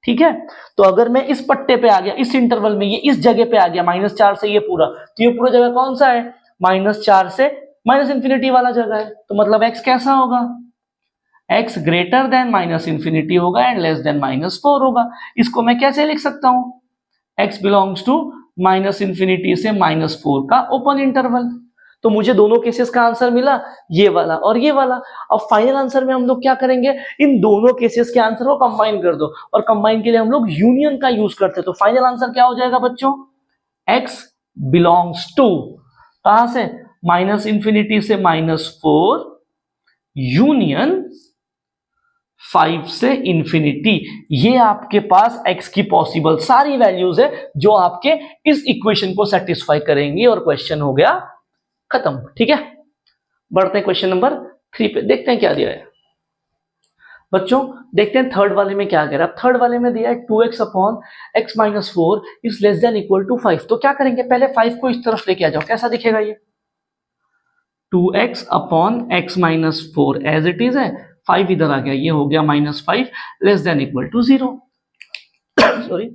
ठीक है, तो अगर मैं इस पट्टे पे आ गया, इस इंटरवल में, ये इस जगह पे आ गया -4 से ये पूरा, तो ये पूरा जगह कौन सा है, -4 से ∞ वाला जगह है। तो मतलब x कैसा होगा, x ग्रेटर देन -∞ होगा एंड लेस देन -4 होगा। इसको मैं कैसे लिख सकता हूं, x बिलोंग्स टू -∞ से -4 का ओपन इंटरवल। तो मुझे दोनों केसेस का आंसर मिला, ये वाला और ये वाला। अब फाइनल आंसर में हम लोग क्या करेंगे, इन दोनों केसेस के आंसर को कंबाइन कर दो, और कंबाइन के लिए हम लोग यूनियन का यूज करते हैं। तो फाइनल आंसर क्या हो जाएगा बच्चों, x बिलोंग्स टू, कहां से, -∞ से -4 यूनियन 5 से ∞। ये आपके पास x की पॉसिबल सारी वैल्यूज है जो आपके इस इक्वेशन को सेटिस्फाई करेंगी, और क्वेश्चन हो गया खत्म। ठीक है, बढ़ते हैं क्वेश्चन नंबर 3 पे, देखते हैं क्या दिया है बच्चों। देखते हैं थर्ड वाले में क्या कह रहा है। थर्ड वाले में दिया है 2x upon x - 4 is less than equal to 5। तो क्या करेंगे, पहले 5 को इस तरफ लेके आ जाओ, कैसा दिखेगा ये, 2x upon x - 4 as it is है, 5 इधर आ गया, ये हो गया -5 less than equal to 0। Sorry,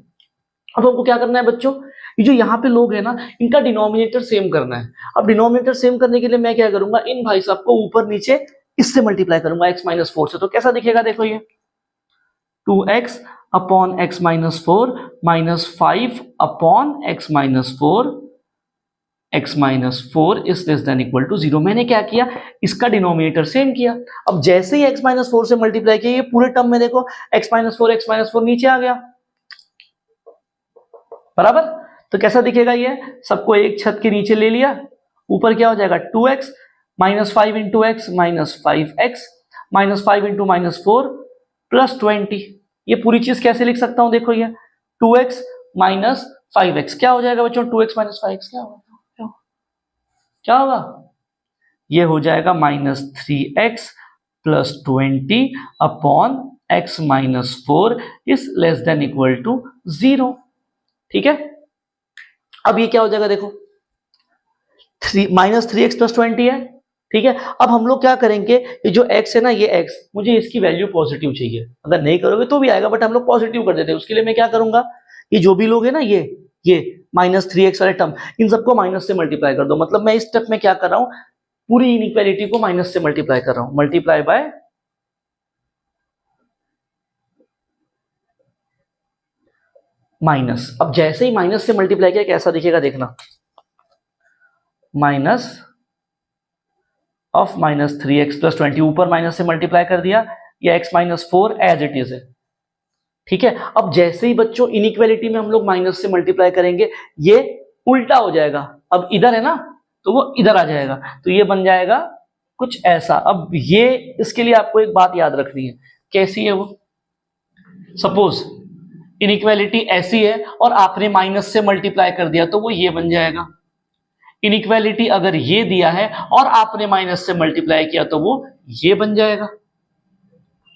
अब हमको क्या करना है बच्चों, ये जो यहाँ पे लोग है ना, इनका डिनोमिनेटर सेम करना है। अब डिनोमिनेटर सेम करने के लिए मैं क्या करूंगा, इन भाई साहब को ऊपर नीचे इससे मल्टीप्लाई करूंगा x - 4 से। तो कैसा दिखेगा, देखो ये 2x upon x - 4 -5 upon x - 4 x - 4 is less than equal to 0। मैंने क्या किया, इसका डिनोमिनेटर सेम किया। अब जैसे ही x - 4 से मल्टीप्लाई किया, ये पूरे टर्म में देखो x - 4 नीचे आ गया, बराबर। तो कैसा दिखेगा, ये सबको एक छत के नीचे ले लिया, ऊपर क्या हो जाएगा 2x -5 into x -5x -5 into -4 plus 20। ये पूरी चीज कैसे लिख सकता हूं, देखो ये 2x - 5x क्या हो जाएगा बच्चों, 2x - 5x क्या होगा, ये हो जाएगा -3x plus 20 upon x - 4 is less than equal to 0। ठीक है, अब ये क्या हो जाएगा, देखो -3x प्लस 20 है। ठीक है, अब हम लोग क्या करेंगे, ये जो x है ना, ये x मुझे इसकी वैल्यू पॉजिटिव चाहिए, अगर नहीं करोगे तो भी आएगा, बट हम लोग पॉजिटिव कर देते हैं। उसके लिए मैं क्या करूंगा, ये जो भी लोग है ना, ये -3x वाले टर्म, इन सबको माइनस से मल्टीप्लाई कर दो। मतलब मैं इस स्टेप में क्या कर रहा हूं, पूरी इनइक्वालिटी को माइनस से मल्टीप्लाई कर रहा हूं, मल्टीप्लाई बाय माइनस। अब जैसे ही माइनस से मल्टीप्लाई किया कैसा दिखेगा, देखना, माइनस ऑफ -3x प्लस 20, ऊपर माइनस से मल्टीप्लाई कर दिया, या x - 4 एज इट इज है। ठीक है, अब जैसे ही बच्चों इनइक्वालिटी में हम लोग माइनस से मल्टीप्लाई करेंगे, ये उल्टा हो जाएगा। अब इधर है ना, तो वो इधर आ जाएगा, तो ये बन जाएगा कुछ ऐसा। अब ये, इसके लिए आपको एक बात याद रखनी है, कैसी है वो, सपोज इनइक्वालिटी ऐसी है और आपने माइनस से मल्टीप्लाई कर दिया, तो वो ये बन जाएगा। इनइक्वालिटी अगर ये दिया है और आपने माइनस से मल्टीप्लाई किया, तो वो ये बन जाएगा।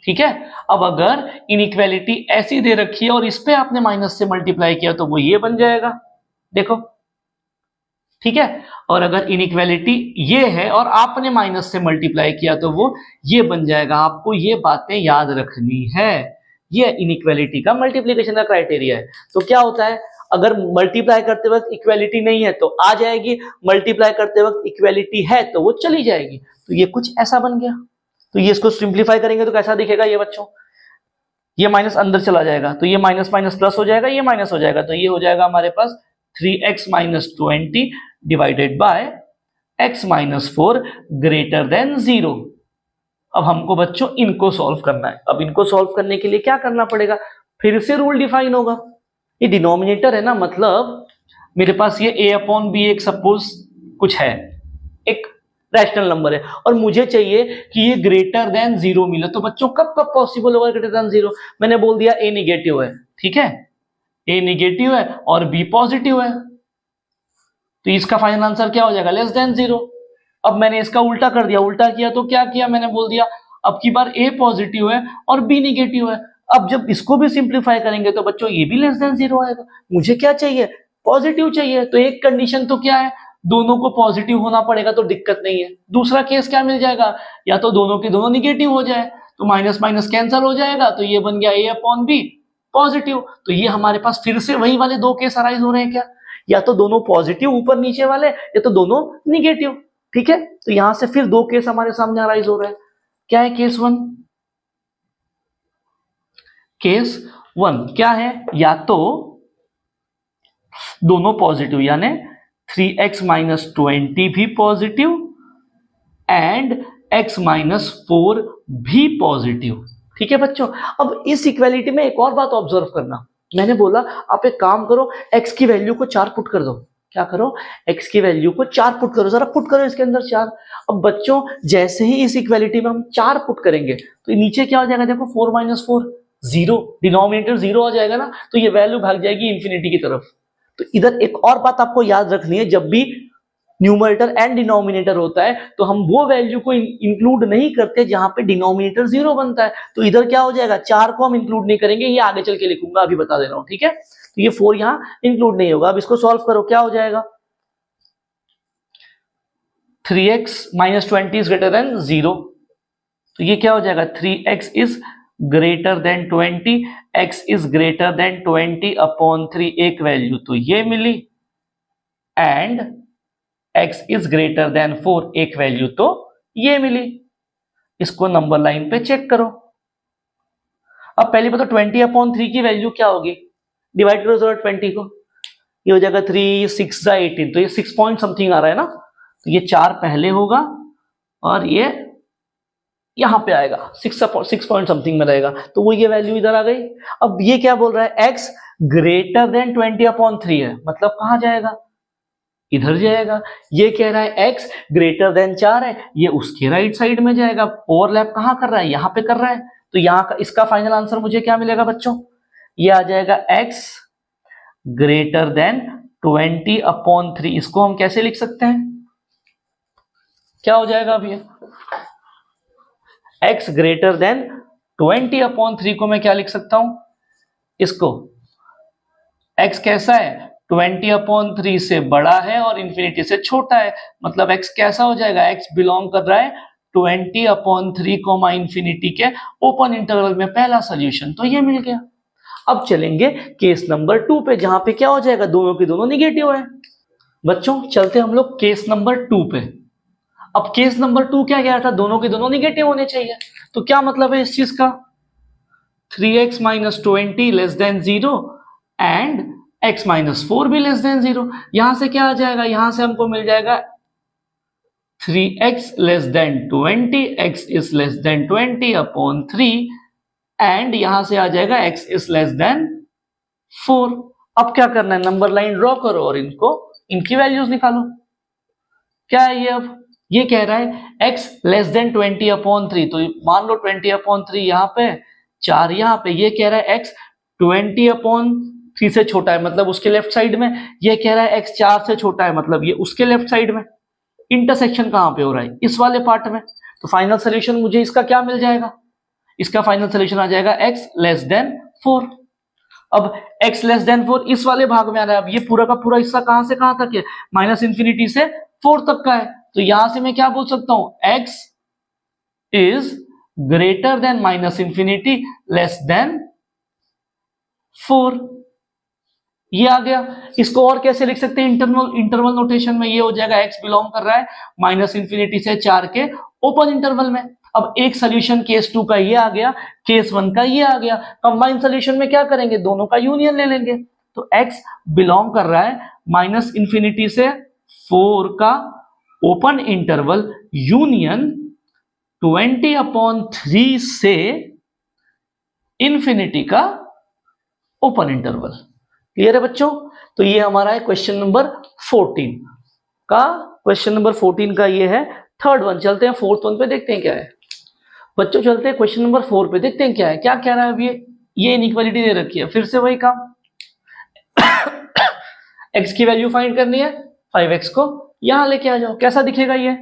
ठीक है, अब अगर इनइक्वालिटी ऐसी दे रखी है और इस पे आपने माइनस से मल्टीप्लाई किया, तो वो ये बन जाएगा, देखो। ठीक है, और अगर इनइक्वालिटी ये है और आपने माइनस से मल्टीप्लाई किया, तो वो ये बन जाएगा। आपको ये बातें याद रखनी है, ये इनइक्वालिटी का मल्टीप्लिकेशन का क्राइटेरिया है। तो क्या होता है, अगर मल्टीप्लाई करते वक्त इक्वालिटी नहीं है तो आ जाएगी, मल्टीप्लाई करते वक्त इक्वालिटी है तो वो चली जाएगी। तो ये कुछ ऐसा बन गया। तो ये इसको सिंप्लीफाई करेंगे तो कैसा दिखेगा ये बच्चों, ये माइनस अंदर चला जाएगा, तो ये माइनस माइनस प्लस हो जाएगा, ये माइनस हो जाएगा, तो ये हो जाएगा हमारे पास 3x - 20 divided by x - 4 greater than 0। अब हमको बच्चों इनको सॉल्व करना है। अब इनको सॉल्व करने के लिए क्या करना पड़ेगा, फिर से रूल डिफाइन होगा। ये डिनोमिनेटर है ना, मतलब मेरे पास ये a/b एक सपोज कुछ है, एक रैशनल नंबर है, और मुझे चाहिए कि ये ग्रेटर देन 0 मिले। तो बच्चों कब कब पॉसिबल होगा ग्रेटर देन 0, मैंने बोल दिया a निगेटिव है। ठीक है, a निगेटिव है और b पॉजिटिव है, तो इसका फाइनल आंसर क्या हो जाएगा, लेस देन 0। अब मैंने इसका उल्टा कर दिया, उल्टा किया तो क्या किया, मैंने बोल दिया अब की बार a पॉजिटिव है और b निगेटिव है। अब जब इसको भी सिंप्लीफाई करेंगे तो बच्चों ये भी लेस देन 0 आएगा। मुझे क्या चाहिए, पॉजिटिव चाहिए। तो एक कंडीशन तो क्या है, दोनों को पॉजिटिव होना पड़ेगा तो दिक्कत नहीं है। दूसरा केस क्या मिल जाएगा, या तो दोनों के दोनों निगेटिव हो जाए तो माइनस माइनस कैंसिल हो जाएगा, तो ये बन गया a अपॉन बी पॉजिटिव। तो ये हमारे पास फिर से वही वाले दो केस अराइज हो रहे हैं क्या, या तो दोनों पॉजिटिव ऊपर नीचे वाले, या तो दोनों निगेटिव। ठीक है, तो यहां से फिर दो केस हमारे सामने अराइज हो रहे हैं। क्या है केस वन? केस वन क्या है, या तो दोनों पॉजिटिव यानी 3x माइनस 20 भी पॉजिटिव एंड x माइनस 4 भी पॉजिटिव। ठीक है बच्चों, अब इस इक्वालिटी में एक और बात ऑब्जर्व करना, मैंने बोला आप एक काम करो, x की वैल्यू को 4 पुट कर दो। क्या करो, x की वैल्यू को 4 पुट करो, जरा पुट करो इसके अंदर 4। अब बच्चों जैसे ही इस इक्वालिटी में हम 4 पुट करेंगे तो नीचे क्या हो जाएगा, देखो 4 माइनस 4 0, डिनोमिनेटर 0 हो जाएगा ना, तो ये वैल्यू भाग जाएगी इंफिनिटी की तरफ। तो इधर एक और बात आपको याद रखनी है, जब भी न्यूमरेटर एंड डिनोमिनेटर होता है तो हम वो वैल्यू को इंक्लूड नहीं करते जहां पे डिनोमिनेटर 0 बनता है। तो इधर क्या हो जाएगा, 4 को हम इंक्लूड नहीं करेंगे, ये आगे चल के लिखूंगा, अभी बता दे रहा हूं। ठीक है, तो ये 4 यहां इंक्लूड नहीं होगा। अब इसको सॉल्व करो, क्या हो जाएगा, 3x minus 20 is greater then 0, तो ये क्या हो जाएगा, 3x is greater than 20, x is greater than 20 upon 3, एक वैल्यू तो ये मिली, and x is greater than 4, एक वैल्यू तो ये मिली। इसको नंबर लाइन पे चेक करो। अब पहले बताओ 20 अपॉन 3 की वैल्यू क्या होगी, डिवाइड करो जरा 20 को, ये हो जाएगा 3 6 18, तो ये 6 पॉइंट समथिंग आ रहा है ना, तो ये 4 पहले होगा और ये यहां पे आएगा 6 पॉइंट समथिंग में रहेगा, तो वो ये वैल्यू इधर आ गई। अब ये क्या बोल रहा है, x ग्रेटर देन 20 अपॉन 3 है, मतलब कहां जाएगा, इधर जाएगा। ये कह रहा है x ग्रेटर देन 4 है, ये उसके राइट साइड में जाएगा। ओवरलैप कहां कर रहा है, यहां पे कर रहा है, तो यहां का इसका फाइनल आंसर मुझे क्या मिलेगा बच्चों, ये आ जाएगा x ग्रेटर देन 20 अपॉन 3। इसको हम कैसे लिख सकते हैं, क्या हो जाएगा अभी, x ग्रेटर देन 20 अपॉन 3 को मैं क्या लिख सकता हूं, इसको x कैसा है, 20 अपॉन 3 से बड़ा है और इंफिनिटी से छोटा है, मतलब x कैसा हो जाएगा, x बिलोंग कर रहा है 20 अपॉन 3 कोमा इंफिनिटी के ओपन इंटरवल में। पहला सोल्यूशन तो ये मिल गया। अब चलेंगे केस नंबर 2 पे, जहां पे क्या हो जाएगा, दोनों के दोनों निगेटिव है। बच्चों चलते हम लोग केस नंबर 2 पे। अब केस नंबर 2 क्या गया था, दोनों के दोनों निगेटिव होने चाहिए, तो क्या मतलब है इस चीज का, 3x minus 20 less than 0 and x minus 4 भी लेस देन 0। यहां से क्या आ जाएगा, यहां से हमको मिल जाएगा 3x less than 20, x is less then 20 upon 3 and यहां से आ जाएगा x इज लेस देन 4। अब क्या करना है, नंबर लाइन ड्रॉ करो और इनकी वैल्यूज निकालो। क्या है ये, अब ये कह रहा है x लेस देन 20 अपॉन 3, तो मान लो 20 अपॉन 3 यहां पे, 4 यहां पे। ये कह रहा है x 20 अपॉन 3 से छोटा है, मतलब उसके लेफ्ट साइड में। ये कह रहा है x 4 से छोटा है, मतलब ये उसके लेफ्ट साइड में। इंटरसेक्शन कहां पे हो रहा है, इस वाले पार्ट में। तो फाइनल सोल्यूशन मुझे इसका क्या मिल जाएगा, इसका फाइनल सोल्यूशन आ जाएगा x लेस देन 4। अब x लेस देन 4 इस वाले भाग में आ रहा है। अब ये पूरा का पूरा हिस्सा कहां से कहां तक है, माइनस इंफिनिटी से 4 तक का है, तो यहां से मैं क्या बोल सकता हूं, x is greater then minus infinity less than 4। ये आ गया। इसको और कैसे लिख सकते हैं, इंटरवल नोटेशन में। ये हो जाएगा x बिलोंग कर रहा है माइनस इंफिनिटी से 4 के ओपन इंटरवल में। अब एक सोल्यूशन केस 2 का ये आ गया, केस 1 का ये आ गया। कंबाइंड सोल्यूशन में क्या करेंगे, दोनों का यूनियन ले लेंगे। तो x बिलोंग कर रहा है माइनस इंफिनिटी से 4 का ओपन इंटरवल यूनियन 20 अपॉन 3 से इंफिनिटी का ओपन इंटरवल। क्लियर है बच्चों, तो ये हमारा है क्वेश्चन नंबर 14 का। क्वेश्चन नंबर 14 का ये है थर्ड वन। चलते हैं फोर्थ वन पे, देखते हैं क्या है बच्चों। चलते हैं क्वेश्चन नंबर 4 पे, देखते हैं क्या है। क्या कह रहा है अब ये इनइक्वालिटी दे रखी है, फिर से वही काम। x की वैल्यू फाइंड करनी है, 5x को यहां लेके आ जाओ। कैसा दिखेगा ये,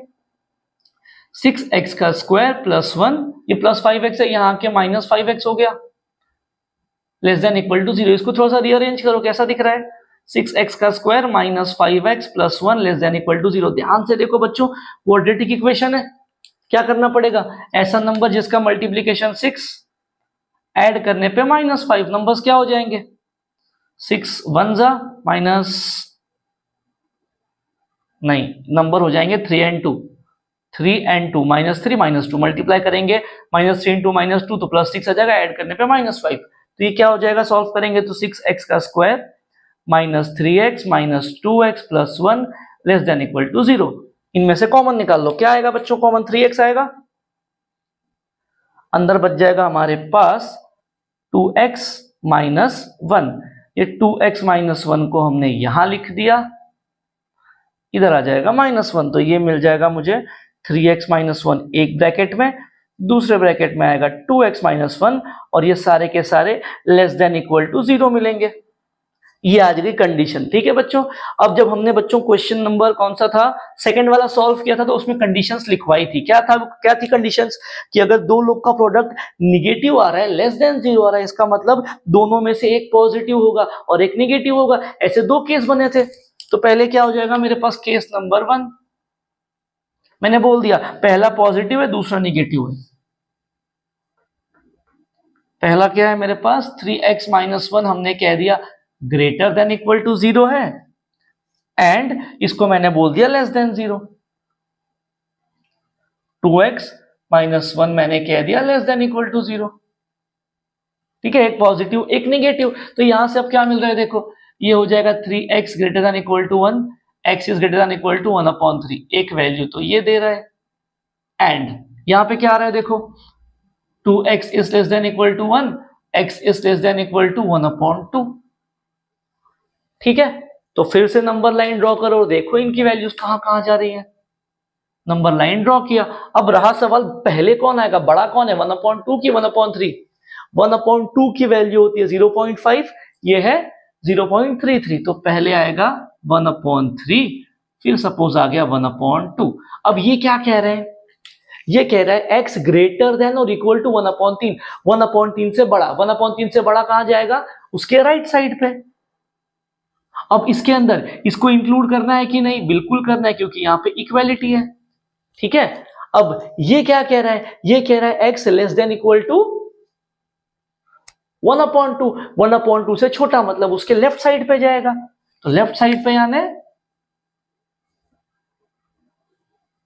6x का स्क्वायर प्लस 1, ये प्लस 5x है, यहां के माइनस 5x हो गया, लेस देन इक्वल टू 0। इसको थोड़ा सा रीअरेंज करो, कैसा दिख रहा है, 6x का square minus 5x plus 1 less than equal to 0। ध्यान से देखो बच्चों, क्वाड्रेटिक इक्वेशन है, क्या करना पड़ेगा, ऐसा नंबर जिसका मल्टीप्लीकेशन 6 ऐड करने पे -5, नंबर्स क्या हो जाएंगे, 6 1 जा माइनस, नहीं नंबर हो जाएंगे 3 and 2, 3 and 2 -3 -2 मल्टीप्लाई करेंगे, -3 इंटू -2 तो +6 आ जाएगा, ऐड करने पे -5। तो ये क्या हो जाएगा, सॉल्व करेंगे तो 6x का square minus 3x minus 2x plus 1 less than equal to 0। इनमें से कॉमन निकाल लो, क्या आएगा बच्चों, कॉमन 3x आएगा, अंदर बच जाएगा हमारे पास 2x माइनस 1। ये 2x माइनस 1 को हमने यहां लिख दिया, इधर आ जाएगा -1, तो ये मिल जाएगा मुझे 3x माइनस 1 एक ब्रैकेट में, दूसरे ब्रैकेट में आएगा 2x माइनस 1 और ये सारे के सारे लेस देन इक्वल टू 0 मिलेंगे। ये आज की कंडीशन, ठीक है बच्चों। अब जब हमने बच्चों क्वेश्चन नंबर कौन सा था, सेकंड वाला सॉल्व किया था, तो उसमें कंडीशंस लिखवाई थी, क्या था, क्या थी कंडीशंस, कि अगर दो लोग का प्रोडक्ट निगेटिव आ रहा है, लेस देन 0 आ रहा है, इसका मतलब दोनों में से एक पॉजिटिव होगा और एक निगेटिव होगा। ऐसे दो केस बने थे, तो पहले क्या हो जाएगा मेरे पास, केस नंबर 1 मैंने बोल दिया, पहला पॉजिटिव है दूसरा निगेटिव है। पहला क्या है मेरे पास, 3x माइनस 1 हमने कह दिया ग्रेटर देन इक्वल टू 0 है, एंड इसको मैंने बोल दिया लेस देन 0। 2x माइनस 1 मैंने कह दिया लेस देन इक्वल टू 0, ठीक है, एक पॉजिटिव एक निगेटिव। तो यहां से अब क्या मिल रहा है, देखो ये हो जाएगा 3x greater than equal to 1, x is greater than equal to 1/3, एक वैल्यू तो ये दे रहा है, एंड यहां पे क्या आ रहा है, देखो 2x is less than equal to 1, x is less than equal to 1/2, ठीक है। तो फिर से नंबर लाइन ड्रॉ करो और देखो इनकी वैल्यूज कहां कहां जा रही है। नंबर लाइन ड्रॉ किया, अब रहा सवाल पहले कौन आएगा, बड़ा कौन है, 1/2 की 1/3। 1/2 की वैल्यू होती है 0.5, ये है 0.33, तो पहले आएगा 1/3, फिर सपोज आ गया 1/2। अब ये क्या कह रहे हैं, ये कह रहा है x ग्रेटर देन और इक्वल टू 1/3, 1/3 से बड़ा, 1/3 से बड़ा कहां जाएगा, उसके राइट साइड पे। अब इसके अंदर इसको इंक्लूड करना है कि नहीं, बिल्कुल करना है, क्योंकि यहां पे इक्वालिटी है, ठीक है। अब ये क्या कह रहा है, ये कह रहा है x less than equal to 1/2, 1/2 से छोटा, मतलब उसके लेफ्ट साइड पे जाएगा, तो लेफ्ट साइड पे यानी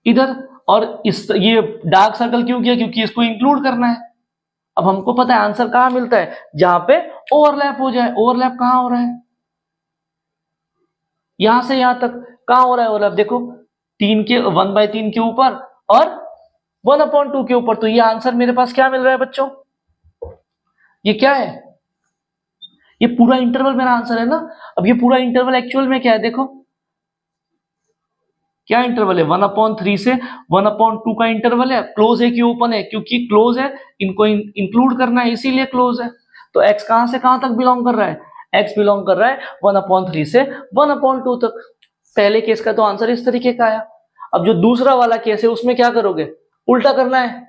इधर। और इस ये डार्क सर्कल क्यों किया, क्योंकि इसको इंक्लूड करना है। अब हमको पता है आंसर कहां मिलता है, जहां पे ओवरलैप हो जाए। ओवरलैप कहां हो रहा है, यहां से यहां तक कहां हो रहा है ओवरलैप, देखो 1/3 के ऊपर और 1/2 के ऊपर। तो ये आंसर मेरे पास क्या मिल रहा है बच्चों, ये क्या है, ये पूरा इंटरवल मेरा आंसर है ना। अब ये पूरा इंटरवल एक्चुअल में क्या है, देखो क्या इंटरवल है, 1/3 से 1/2 का इंटरवल है, क्लोज है कि ओपन है, क्योंकि क्लोज है, इनको इंक्लूड करना है इसीलिए क्लोज है। तो x कहां से कहां तक बिलोंग कर रहा है, x बिलोंग कर रहा है 1/3 से 1/2 तक। पहले केस का तो आंसर इस तरीके का आया। अब जो दूसरा वाला केस है उसमें क्या करोगे, उल्टा करना है,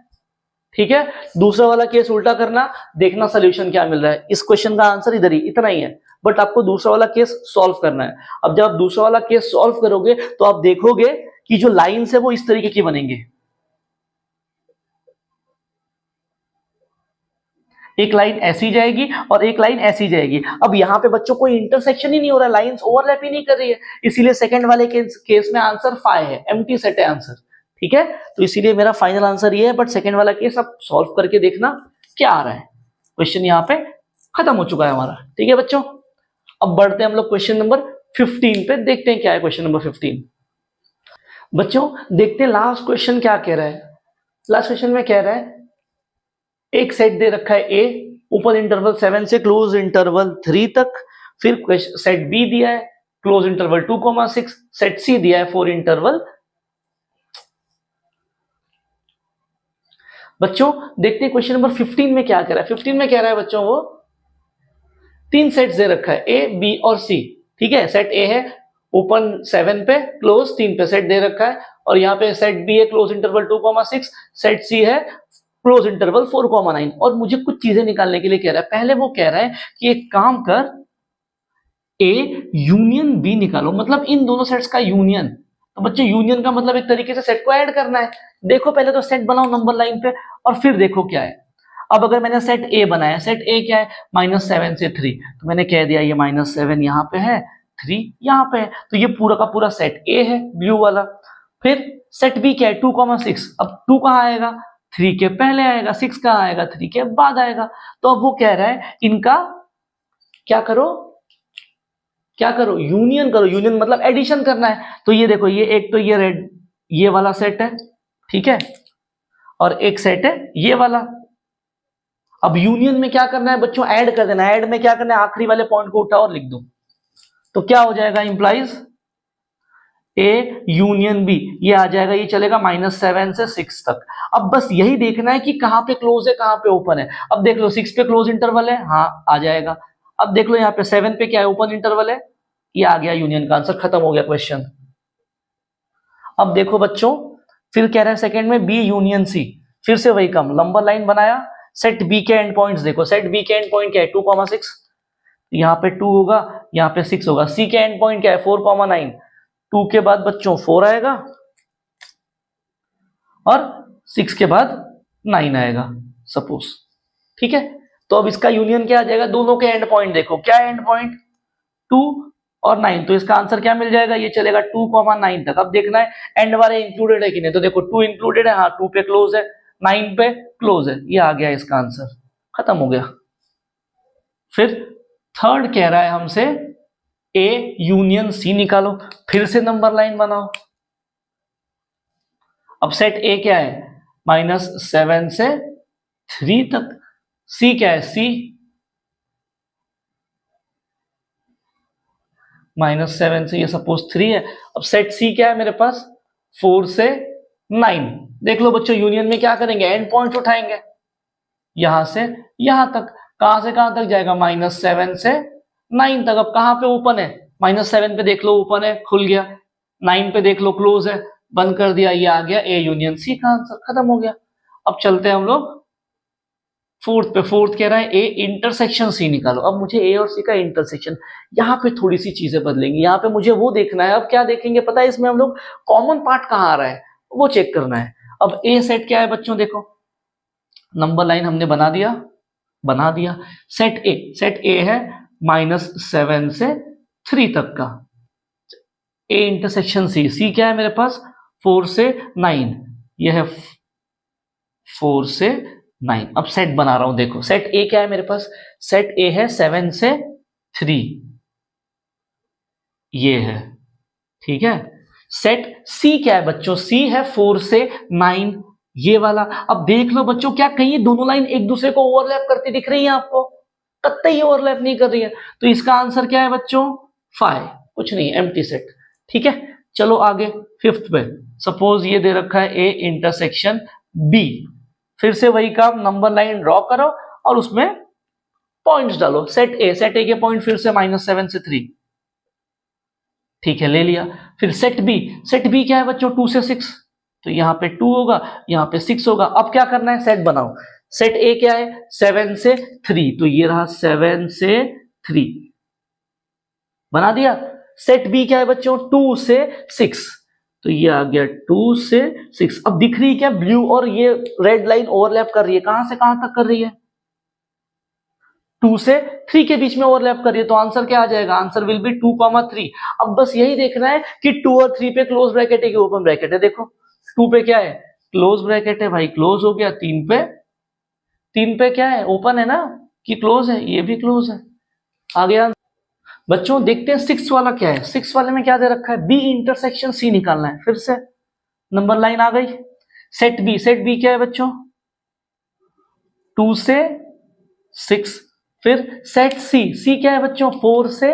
ठीक है। दूसरा वाला केस उल्टा करना, देखना सोल्यूशन क्या मिल रहा है। इस क्वेश्चन का आंसर इधर ही इतना ही है, बट आपको दूसरा वाला केस सॉल्व करना है। अब जब आप दूसरा वाला केस सॉल्व करोगे तो आप देखोगे कि जो लाइंस है वो इस तरीके की बनेंगे, एक लाइन ऐसी जाएगी और एक लाइन ऐसी जाएगी। अब यहां पे बच्चों कोई इंटरसेक्शन ही नहीं हो रहा है, लाइंस ओवरलैप ही नहीं कर रही है, इसीलिए सेकंड वाले केस में आंसर 5 है, एम्प्टी सेट है आंसर, ठीक है। तो इसीलिए मेरा फाइनल आंसर ये है, बट सेकंड वाला केस आप सॉल्व करके देखना क्या आ रहा है। क्वेश्चन यहाँ पे खत्म हो चुका है हमारा, ठीक है बच्चों। अब बढ़ते हैं हम लोग क्वेश्चन नंबर 15 पे, देखते हैं क्या है क्वेश्चन नंबर 15। बच्चों देखते हैं लास्ट क्वेश्चन क्या कह रहा है। लास्ट क्वेश्चन में कह रहा है एक सेट दे रखा है ए, ओपन इंटरवल 7 से क्लोज इंटरवल 3 तक, फिर सेट बी दिया है क्लोज इंटरवल 2,6, सेट सी दिया है 4 इंटरवल। बच्चों देखते हैं क्वेश्चन नंबर 15 में क्या कह रहा है। 15 में कह रहा है बच्चों वो 3 सेट्स दे रखा है ए बी और सी, ठीक है। सेट ए है ओपन 7 पे, क्लोज 3 पे सेट दे रखा है, और यहाँ पे सेट बी है क्लोज इंटरवल 2,6, सेट सी है क्लोज इंटरवल 4,9, और मुझे कुछ चीजें निकालने के लिए कह रहा है। पहले वो कह रहा है कि एक काम कर, ए यूनियन बी निकालो, मतलब इन दोनों सेट्स का यूनियन। तो बच्चे यूनियन का मतलब एक तरीके से सेट को ऐड करना है। देखो पहले तो सेट बनाओ नंबर लाइन पे और फिर देखो क्या है। अब अगर मैंने सेट ए बनाया, सेट ए क्या है, -7 से 3, तो मैंने कह दिया ये -7 यहाँ पे है, 3 यहाँ पे है, तो ये पूरा का पूरा सेट ए है ब्लू वाला। फिर सेट बी क्या है, 2,6। अब 2 कहाँ आएगा, 3 के पहले आएगा, 6 कहाँ आएगा, 3 के बाद आएगा। तो अब वो कह रहा है इनका क्या करो, क्या करो, यूनियन करो। यूनियन मतलब एडिशन करना है। तो ये देखो, ये एक तो ये रेड ये वाला सेट है, ठीक है, और एक सेट है ये वाला। अब यूनियन में क्या करना है बच्चों, ऐड कर देना है। ऐड में क्या करना है, आखिरी वाले पॉइंट को उठाओ और लिख दो। तो क्या हो जाएगा, इंप्लाइज ए यूनियन बी, ये आ जाएगा, ये चलेगा -7 से 6 तक। अब बस यही देखना है कि कहां पे क्लोज है कहां पे ओपन है। अब देख लो 6 पे क्लोज इंटरवल है, हाँ आ जाएगा। अब देख लो यहाँ पे 7 पे क्या है, ओपन इंटरवल है, ये आ गया यूनियन का आंसर, खत्म हो गया क्वेश्चन। अब देखो बच्चों, फिर कह रहा है सेकंड में बी यूनियन सी, फिर से वही काम, लंबा लाइन बनाया। सेट बी के एंड पॉइंट्स देखो, सेट बी के एंड पॉइंट क्या है, 2,6, यहाँ पे 2 होगा, यहाँ पे 6 होगा। सी के एंड पॉइंट क्या है, 4,9, 2 के बाद बच्चों 4 आएगा और 6 के बाद 9 आएगा सपोज, ठीक है। तो अब इसका यूनियन क्या आ जाएगा, दोनों के एंड पॉइंट देखो, क्या एंड पॉइंट 2 और 9, तो इसका आंसर क्या मिल जाएगा, ये चलेगा 2,9 तक। अब देखना है एंड वाले इंक्लूडेड है कि नहीं, तो देखो 2 इंक्लूडेड है, हाँ 2 पे क्लोज है, 9 पे क्लोज है, ये आ गया इसका आंसर, खत्म हो गया। फिर थर्ड कह रहा है हमसे ए यूनियन सी निकालो, फिर से नंबर लाइन बनाओ। अब सेट ए क्या है, -7 से 3 तक। सी क्या है, सी -7 से ये सपोज 3 है। अब सेट सी क्या है मेरे पास, 4 से 9। देख लो बच्चों, यूनियन में क्या करेंगे, एंड पॉइंट उठाएंगे, यहां से यहां तक। कहां से कहां तक जाएगा, -7 से 9 तक। अब कहां पे ओपन है, -7 पे देख लो ओपन है, खुल गया। 9 पे देख लो क्लोज है, बंद कर दिया, ये आ गया ए यूनियन सी का आंसर, खत्म हो गया। अब चलते हैं हम लोग फोर्थ पे। फोर्थ कह रहा है ए इंटरसेक्शन सी निकालो। अब मुझे ए और सी का इंटरसेक्शन, यहाँ पे थोड़ी सी चीजें बदलेंगी। यहाँ पे मुझे वो देखना है, अब क्या देखेंगे पता है, इसमें हम लोग कॉमन पार्ट कहाँ आ रहा है वो चेक करना है। अब ए सेट क्या है बच्चों, देखो नंबर लाइन हमने बना दिया। सेट ए है -7 से 3 तक का। ए इंटरसेक्शन सी, सी क्या है मेरे पास, 4 से 9, यह है 4 से 9। अब सेट बना रहा हूं, देखो सेट ए क्या है मेरे पास, सेट ए है 7 से 3, ये है, ठीक है। सेट सी क्या है बच्चों, सी है 4 से 9, ये वाला। अब देख लो बच्चों, क्या कहीं दोनों लाइन एक दूसरे को ओवरलैप करती दिख रही है आपको, कतई ओवरलैप नहीं कर रही है। तो इसका आंसर क्या है बच्चों, 5, कुछ नहीं, एम्प्टी सेट, ठीक है। चलो आगे फिफ्थ पे, सपोज ये दे रखा है ए इंटरसेक्शन बी, फिर से वही काम, नंबर लाइन ड्रॉ करो और उसमें पॉइंट्स डालो। सेट ए के पॉइंट फिर से -7 से 3, ठीक है, ले लिया। फिर सेट बी क्या है बच्चों, 2 से 6, तो यहाँ पे 2 होगा, यहाँ पे 6 होगा। अब क्या करना है, सेट बनाओ। सेट ए क्या है, 7 से 3, तो ये रहा 7 से 3, बना दिया। सेट बी क्या है बच्चों, 2 से 6, तो ये आ गया 2 से 6। अब दिख रही है क्या, ब्लू और ये रेड लाइन ओवरलैप कर रही है, कहां से कहां तक कर रही है, 2 से 3 के बीच में ओवरलैप कर रही है। तो आंसर क्या आ जाएगा, आंसर विल बी 2,3। अब बस यही देखना है कि 2 और 3 पे क्लोज ब्रैकेट है कि ओपन ब्रैकेट है। देखो 2 पे क्या है, क्लोज ब्रैकेट है भाई, क्लोज हो गया। 3 पे क्या है, ओपन है ना कि क्लोज है, ये भी क्लोज है, आ गया। बच्चों देखते हैं 6 वाला क्या है। 6 वाले में क्या दे रखा है, बी इंटरसेक्शन सी निकालना है। फिर से नंबर लाइन आ गई। सेट बी क्या है बच्चों, 2 से 6। फिर सेट सी क्या है बच्चों, 4 से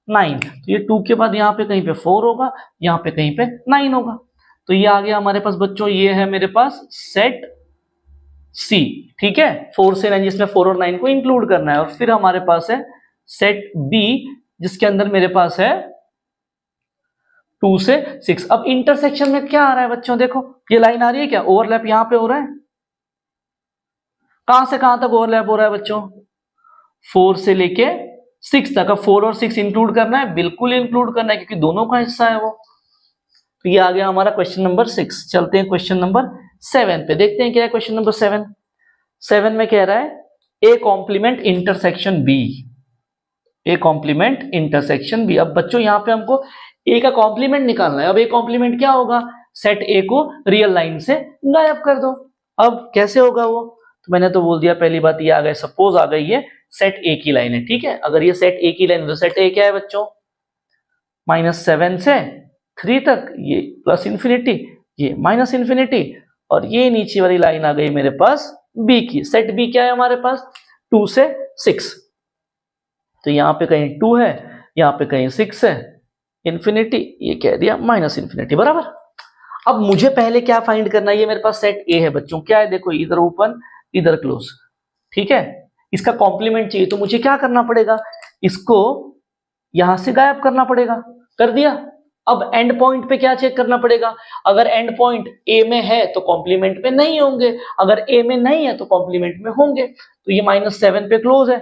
9, तो ये 2 के बाद यहाँ पे कहीं पे 4 होगा, यहाँ पे कहीं पे 9 होगा। तो ये आ गया हमारे पास बच्चों, ये है मेरे पास सेट सी, ठीक है, 4 से 9, जिसमें 4 और 9 को इंक्लूड करना है। और फिर हमारे पास है सेट बी, जिसके अंदर मेरे पास है 2 से 6। अब इंटरसेक्शन में क्या आ रहा है बच्चों, देखो ये लाइन आ रही है क्या, ओवरलैप यहां पे हो रहा है। कहां से कहां तक ओवरलैप हो रहा है बच्चों, 4 से लेके 6 तक। अब 4 और 6 इंक्लूड करना है, बिल्कुल इंक्लूड करना है क्योंकि दोनों का हिस्सा है वो। तो ये आ गया हमारा क्वेश्चन नंबर 6। चलते हैं क्वेश्चन नंबर 7 पे, देखते हैं क्या है क्वेश्चन नंबर 7। 7 में कह रहा है A complement intersection B, A complement intersection B. अब बच्चों यहां पे हमको ए का कॉम्प्लीमेंट निकालना है। अब ए कॉम्प्लीमेंट क्या होगा, सेट ए को रियल लाइन से गायब कर दो। अब कैसे होगा वो, तो मैंने तो बोल दिया पहली बात ये आ गए, सपोज आ गई ये सेट ए की लाइन है, ठीक है। अगर ये सेट ए की लाइन है तो सेट ए क्या है बच्चों, -7 से 3 तक, ये प्लस इंफिनिटी, ये माइनस इंफिनिटी, और ये नीचे वाली लाइन आ गई मेरे पास बी की। सेट बी क्या है हमारे पास, 2 से 6। तो यहां पे कहीं 2 है, यहां पे कहीं 6 है, इंफिनिटी, ये कह दिया माइनस इंफिनिटी, बराबर। अब मुझे पहले क्या फाइंड करना है, ये मेरे पास सेट ए है बच्चों, क्या है देखो, इधर ओपन इधर क्लोज, ठीक है। इसका कॉम्प्लीमेंट चाहिए तो मुझे क्या करना पड़ेगा, इसको यहां से गायब करना पड़ेगा, कर दिया। अब एंड पॉइंट पे क्या चेक करना पड़ेगा, अगर एंड पॉइंट ए में है तो कॉम्प्लीमेंट में नहीं होंगे, अगर ए में नहीं है तो कॉम्प्लीमेंट में होंगे। तो ये -7 पे क्लोज है,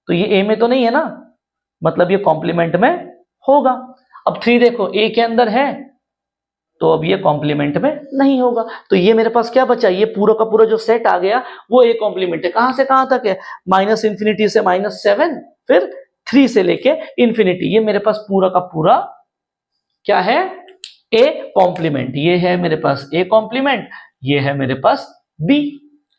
तो ये ए में तो नहीं है ना, मतलब ये कॉम्प्लीमेंट में होगा। अब 3 देखो ए के अंदर है, तो अब ये कॉम्प्लीमेंट में नहीं होगा। तो ये मेरे पास क्या बचा, ये पूरा का पूरा जो सेट आ गया वो ए कॉम्प्लीमेंट है। कहां से कहां तक है, माइनस इंफिनिटी से -7, फिर 3 से लेके इंफिनिटी, ये मेरे पास पूरा का पूरा क्या है, ए कॉम्प्लीमेंट। ये है मेरे पास ए कॉम्प्लीमेंट, ये है मेरे पास बी।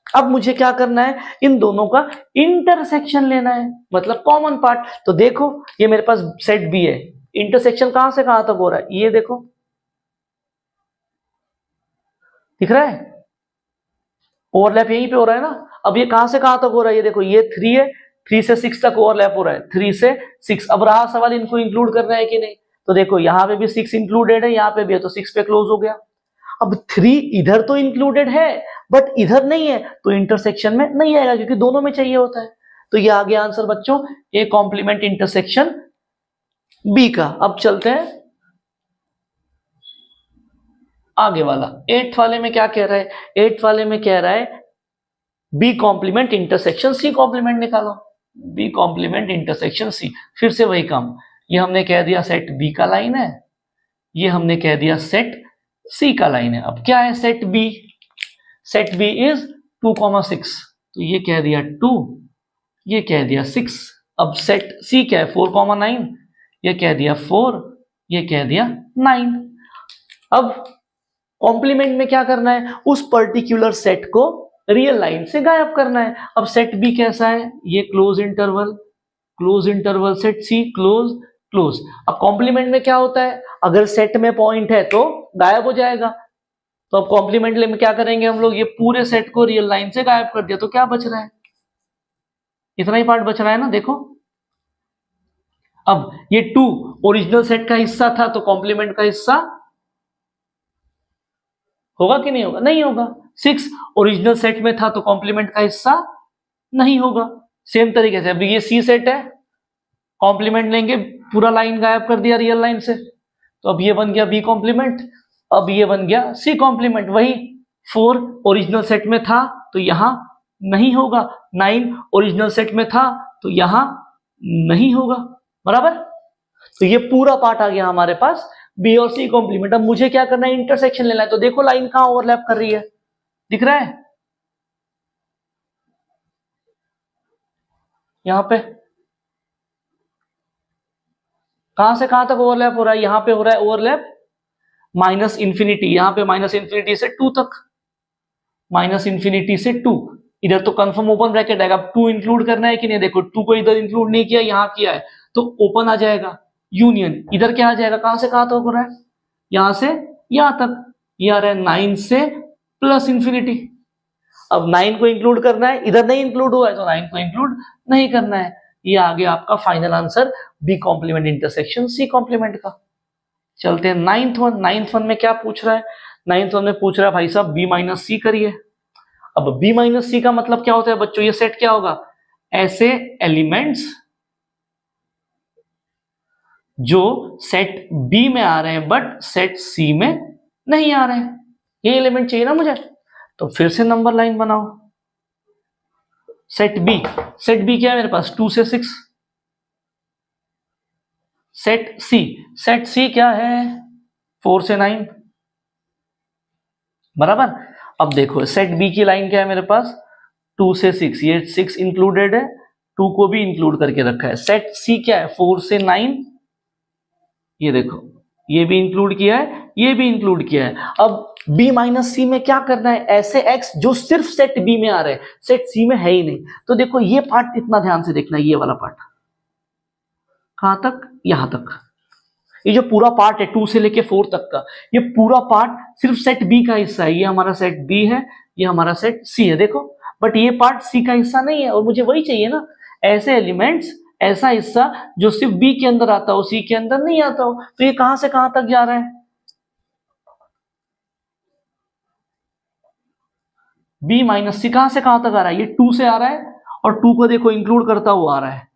अब मुझे क्या करना है, इन दोनों का इंटरसेक्शन लेना है, मतलब कॉमन पार्ट। तो देखो ये मेरे पास सेट बी है, इंटरसेक्शन कहां से कहां तक हो रहा है, ये देखो दिख रहा है, ओवरलैप यहीं पे हो रहा है ना। अब ये कहां से कहां तक हो रहा है, ये देखो ये 3 है, 3 से 6 तक ओवरलैप हो रहा है, 3 से 6। अब रहा सवाल इनको इंक्लूड करना है कि नहीं, तो देखो यहां पे भी 6 इंक्लूडेड है, यहां पे भी है, तो 6 पे क्लोज हो गया। अब 3 इधर तो इंक्लूडेड है बट इधर नहीं है, तो इंटरसेक्शन में नहीं आएगा क्योंकि दोनों में चाहिए होता है। तो ये आ गया आंसर बच्चों, ए कॉम्प्लीमेंट इंटरसेक्शन बी का। अब चलते हैं आगे वाला, 8th वाले में क्या कह रहा है, 8th वाले में कह रहा है B complement intersection C complement निकालो, बी कॉम्प्लीमेंट इंटरसेक्शन सी। फिर से वही काम, ये हमने कह दिया सेट बी का लाइन है, ये हमने कह दिया सेट सी का लाइन है। अब क्या है set B, set B is 2,6, तो ये कह दिया 2, ये कह दिया 6। अब सेट सी क्या है 4,9, ये कह दिया 4, ये कह दिया 9। अब कॉम्प्लीमेंट में क्या करना है, उस पर्टिकुलर सेट को रियल लाइन से गायब करना है। अब सेट बी कैसा है, ये क्लोज इंटरवल सेट सी क्लोज क्लोज। अब कॉम्प्लीमेंट में क्या होता है, अगर सेट में पॉइंट है तो गायब हो जाएगा। तो अब कॉम्प्लीमेंट में क्या करेंगे हम लोग, ये पूरे सेट को रियल लाइन से गायब कर दिया, तो क्या बच रहा है, इतना ही पार्ट बच रहा है ना, देखो। अब ये 2 ओरिजिनल सेट का हिस्सा था, तो कॉम्प्लीमेंट का हिस्सा होगा कि नहीं होगा, नहीं होगा। 6 ओरिजिनल सेट में था, तो कॉम्प्लीमेंट का हिस्सा नहीं होगा। सेम तरीके से अभी ये सी सेट है, कॉम्प्लीमेंट लेंगे, पूरा लाइन गायब कर दिया रियल लाइन से, तो अब ये बन गया बी कॉम्प्लीमेंट, अब ये बन गया सी कॉम्प्लीमेंट। वही 4 ओरिजिनल सेट में था तो यहां नहीं होगा, 9 ओरिजिनल सेट में था तो यहां नहीं होगा, बराबर। तो ये पूरा पार्ट आ गया हमारे पास बी और सी कॉम्प्लीमेंट। अब मुझे क्या करना है, इंटरसेक्शन लेना है। तो देखो लाइन कहां ओवरलैप कर रही है, दिख रहा है यहां पे, कहां से कहां तक ओवरलैप हो रहा है, यहां पे हो रहा है ओवरलैप माइनस इंफिनिटी, यहां पे माइनस इंफिनिटी से 2 तक, माइनस इंफिनिटी से 2। इधर तो कंफर्म ओपन ब्रैकेट आएगा। अब 2 इंक्लूड करना है कि नहीं, देखो 2 को इधर इंक्लूड नहीं किया, यहां किया है, तो ओपन आ जाएगा, यूनियन इधर क्या आ जाएगा, कहां से कहां तक हो रहा है, यहां से यहां तक, ये आ रहा है 9 से प्लस इंफिनिटी। अब 9 को इंक्लूड करना है, इधर नहीं इंक्लूड हुआ है तो 9 को इंक्लूड नहीं करना है। ये आ गया आपका final answer B complement intersection C complement का। चलते हैं 9th वन में क्या पूछ रहा है, 9th वन में पूछ रहा है भाई साहब बी माइनस सी करिए। अब बी माइनस सी का मतलब क्या होता है बच्चों, ये सेट क्या होगा, ऐसे एलिमेंट्स जो सेट बी में आ रहे हैं बट सेट सी में नहीं आ रहे हैं, ये एलिमेंट चाहिए ना मुझे। तो फिर से नंबर लाइन बनाओ, सेट बी क्या है मेरे पास 2 से 6, सेट सी क्या है 4 से 9 बराबर। अब देखो सेट बी की लाइन क्या है मेरे पास 2 से 6, ये 6 इंक्लूडेड है, 2 को भी इंक्लूड करके रखा है। सेट सी क्या है 4 से 9, ये देखो ये भी इंक्लूड किया है, ये भी इंक्लूड किया है। अब बी माइनस सी में क्या करना है, ऐसे एक्स जो सिर्फ सेट बी में आ रहे हैं, सेट सी में है ही नहीं। तो देखो ये पार्ट इतना ध्यान से देखना, ये वाला पार्ट कहां तक, यहां तक। ये जो पूरा पार्ट है 2 से लेके 4 तक का, ये पूरा पार्ट सिर्फ सेट बी का हिस्सा है। ये हमारा सेट बी है, ये हमारा सेट सी है देखो, बट ये पार्ट सी का हिस्सा नहीं है। और मुझे वही चाहिए ना, ऐसे एलिमेंट्स, ऐसा हिस्सा जो सिर्फ बी के अंदर आता हो, सी के अंदर नहीं आता हो। तो ये कहां से कहां तक जा रहा है, बी माइनस सी कहां से कहां तक आ रहा है, ये 2 से आ रहा है, और 2 को देखो इंक्लूड करता हुआ आ रहा है।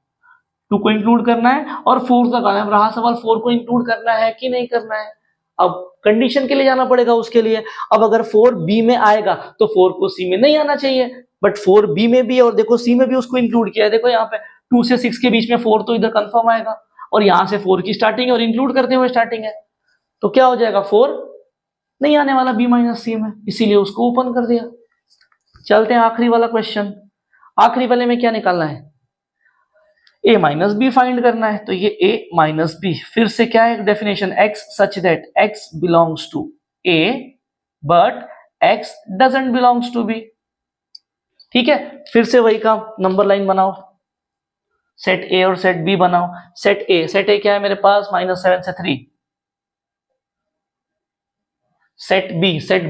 2 को इंक्लूड करना है और 4 तक आना है। रहा सवाल 4 को इंक्लूड करना है कि नहीं करना है। अब कंडीशन के लिए जाना पड़ेगा उसके लिए। अब अगर 4 बी में आएगा तो 4 को सी में नहीं आना चाहिए, बट 4 बी में भी है और देखो सी में भी उसको इंक्लूड किया है। देखो यहाँ पे 2 से 6 के बीच में 4 तो इधर कंफर्म आएगा, और यहां से 4 की स्टार्टिंग है और इंक्लूड करते हुए स्टार्टिंग है, तो क्या हो जाएगा 4 नहीं आने वाला बी माइनस सी में, इसीलिए उसको ओपन कर दिया। चलते हैं आखिरी वाला क्वेश्चन। आखिरी वाले में क्या निकालना है, a माइनस बी फाइंड करना है। तो ये a माइनस बी, फिर से क्या है definition, x such that x belongs to a but x doesn't belongs to b। ठीक है, फिर से वही काम, नंबर लाइन बनाओ, सेट a और सेट b बनाओ। सेट a क्या है मेरे पास -7 से 3। सेट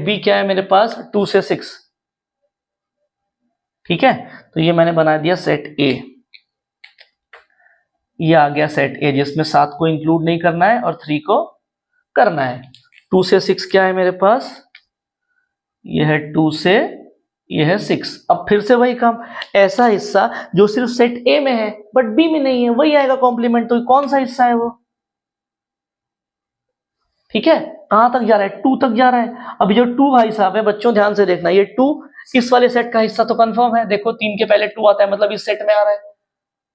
b क्या है मेरे पास 2 से 6। ठीक है, तो ये मैंने बना दिया सेट a, ये आ गया सेट ए जिसमें 7 को इंक्लूड नहीं करना है और 3 को करना है। 2 से 6 क्या है मेरे पास, ये है 2 से, ये है 6। अब फिर से वही काम, ऐसा हिस्सा जो सिर्फ सेट ए में है बट बी में नहीं है, वही आएगा कॉम्प्लीमेंट। तो कौन सा हिस्सा है वो, ठीक है, कहां तक जा रहा है 2 तक जा रहा है। अभी जो 2 भाई साहब है बच्चों ध्यान से देखना, ये 2 इस वाले सेट का हिस्सा तो कंफर्म है, देखो 3 के पहले 2 आता है मतलब इस सेट में आ रहा है,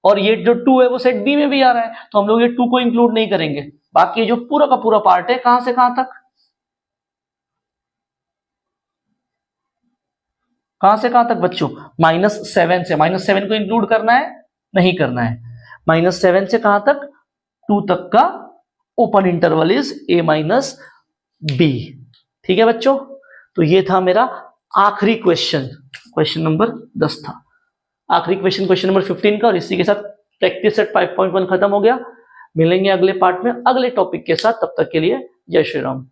और ये जो 2 है वो सेट बी में भी आ रहा है, तो हम लोग ये 2 को इंक्लूड नहीं करेंगे। बाकी जो पूरा का पूरा पार्ट है कहां से कहां तक, कहां से कहां तक बच्चों, -7 से, -7 को इंक्लूड करना है नहीं करना है, -7 से कहां तक 2 तक का open interval is a minus B. ठीक है बच्चों, तो ये था मेरा आखिरी क्वेश्चन, क्वेश्चन नंबर 10 था आखिरी क्वेश्चन, क्वेश्चन नंबर 15 का। और इसी के साथ प्रैक्टिस सेट 5.1 खत्म हो गया। मिलेंगे अगले पार्ट में अगले टॉपिक के साथ, तब तक के लिए जय श्री राम।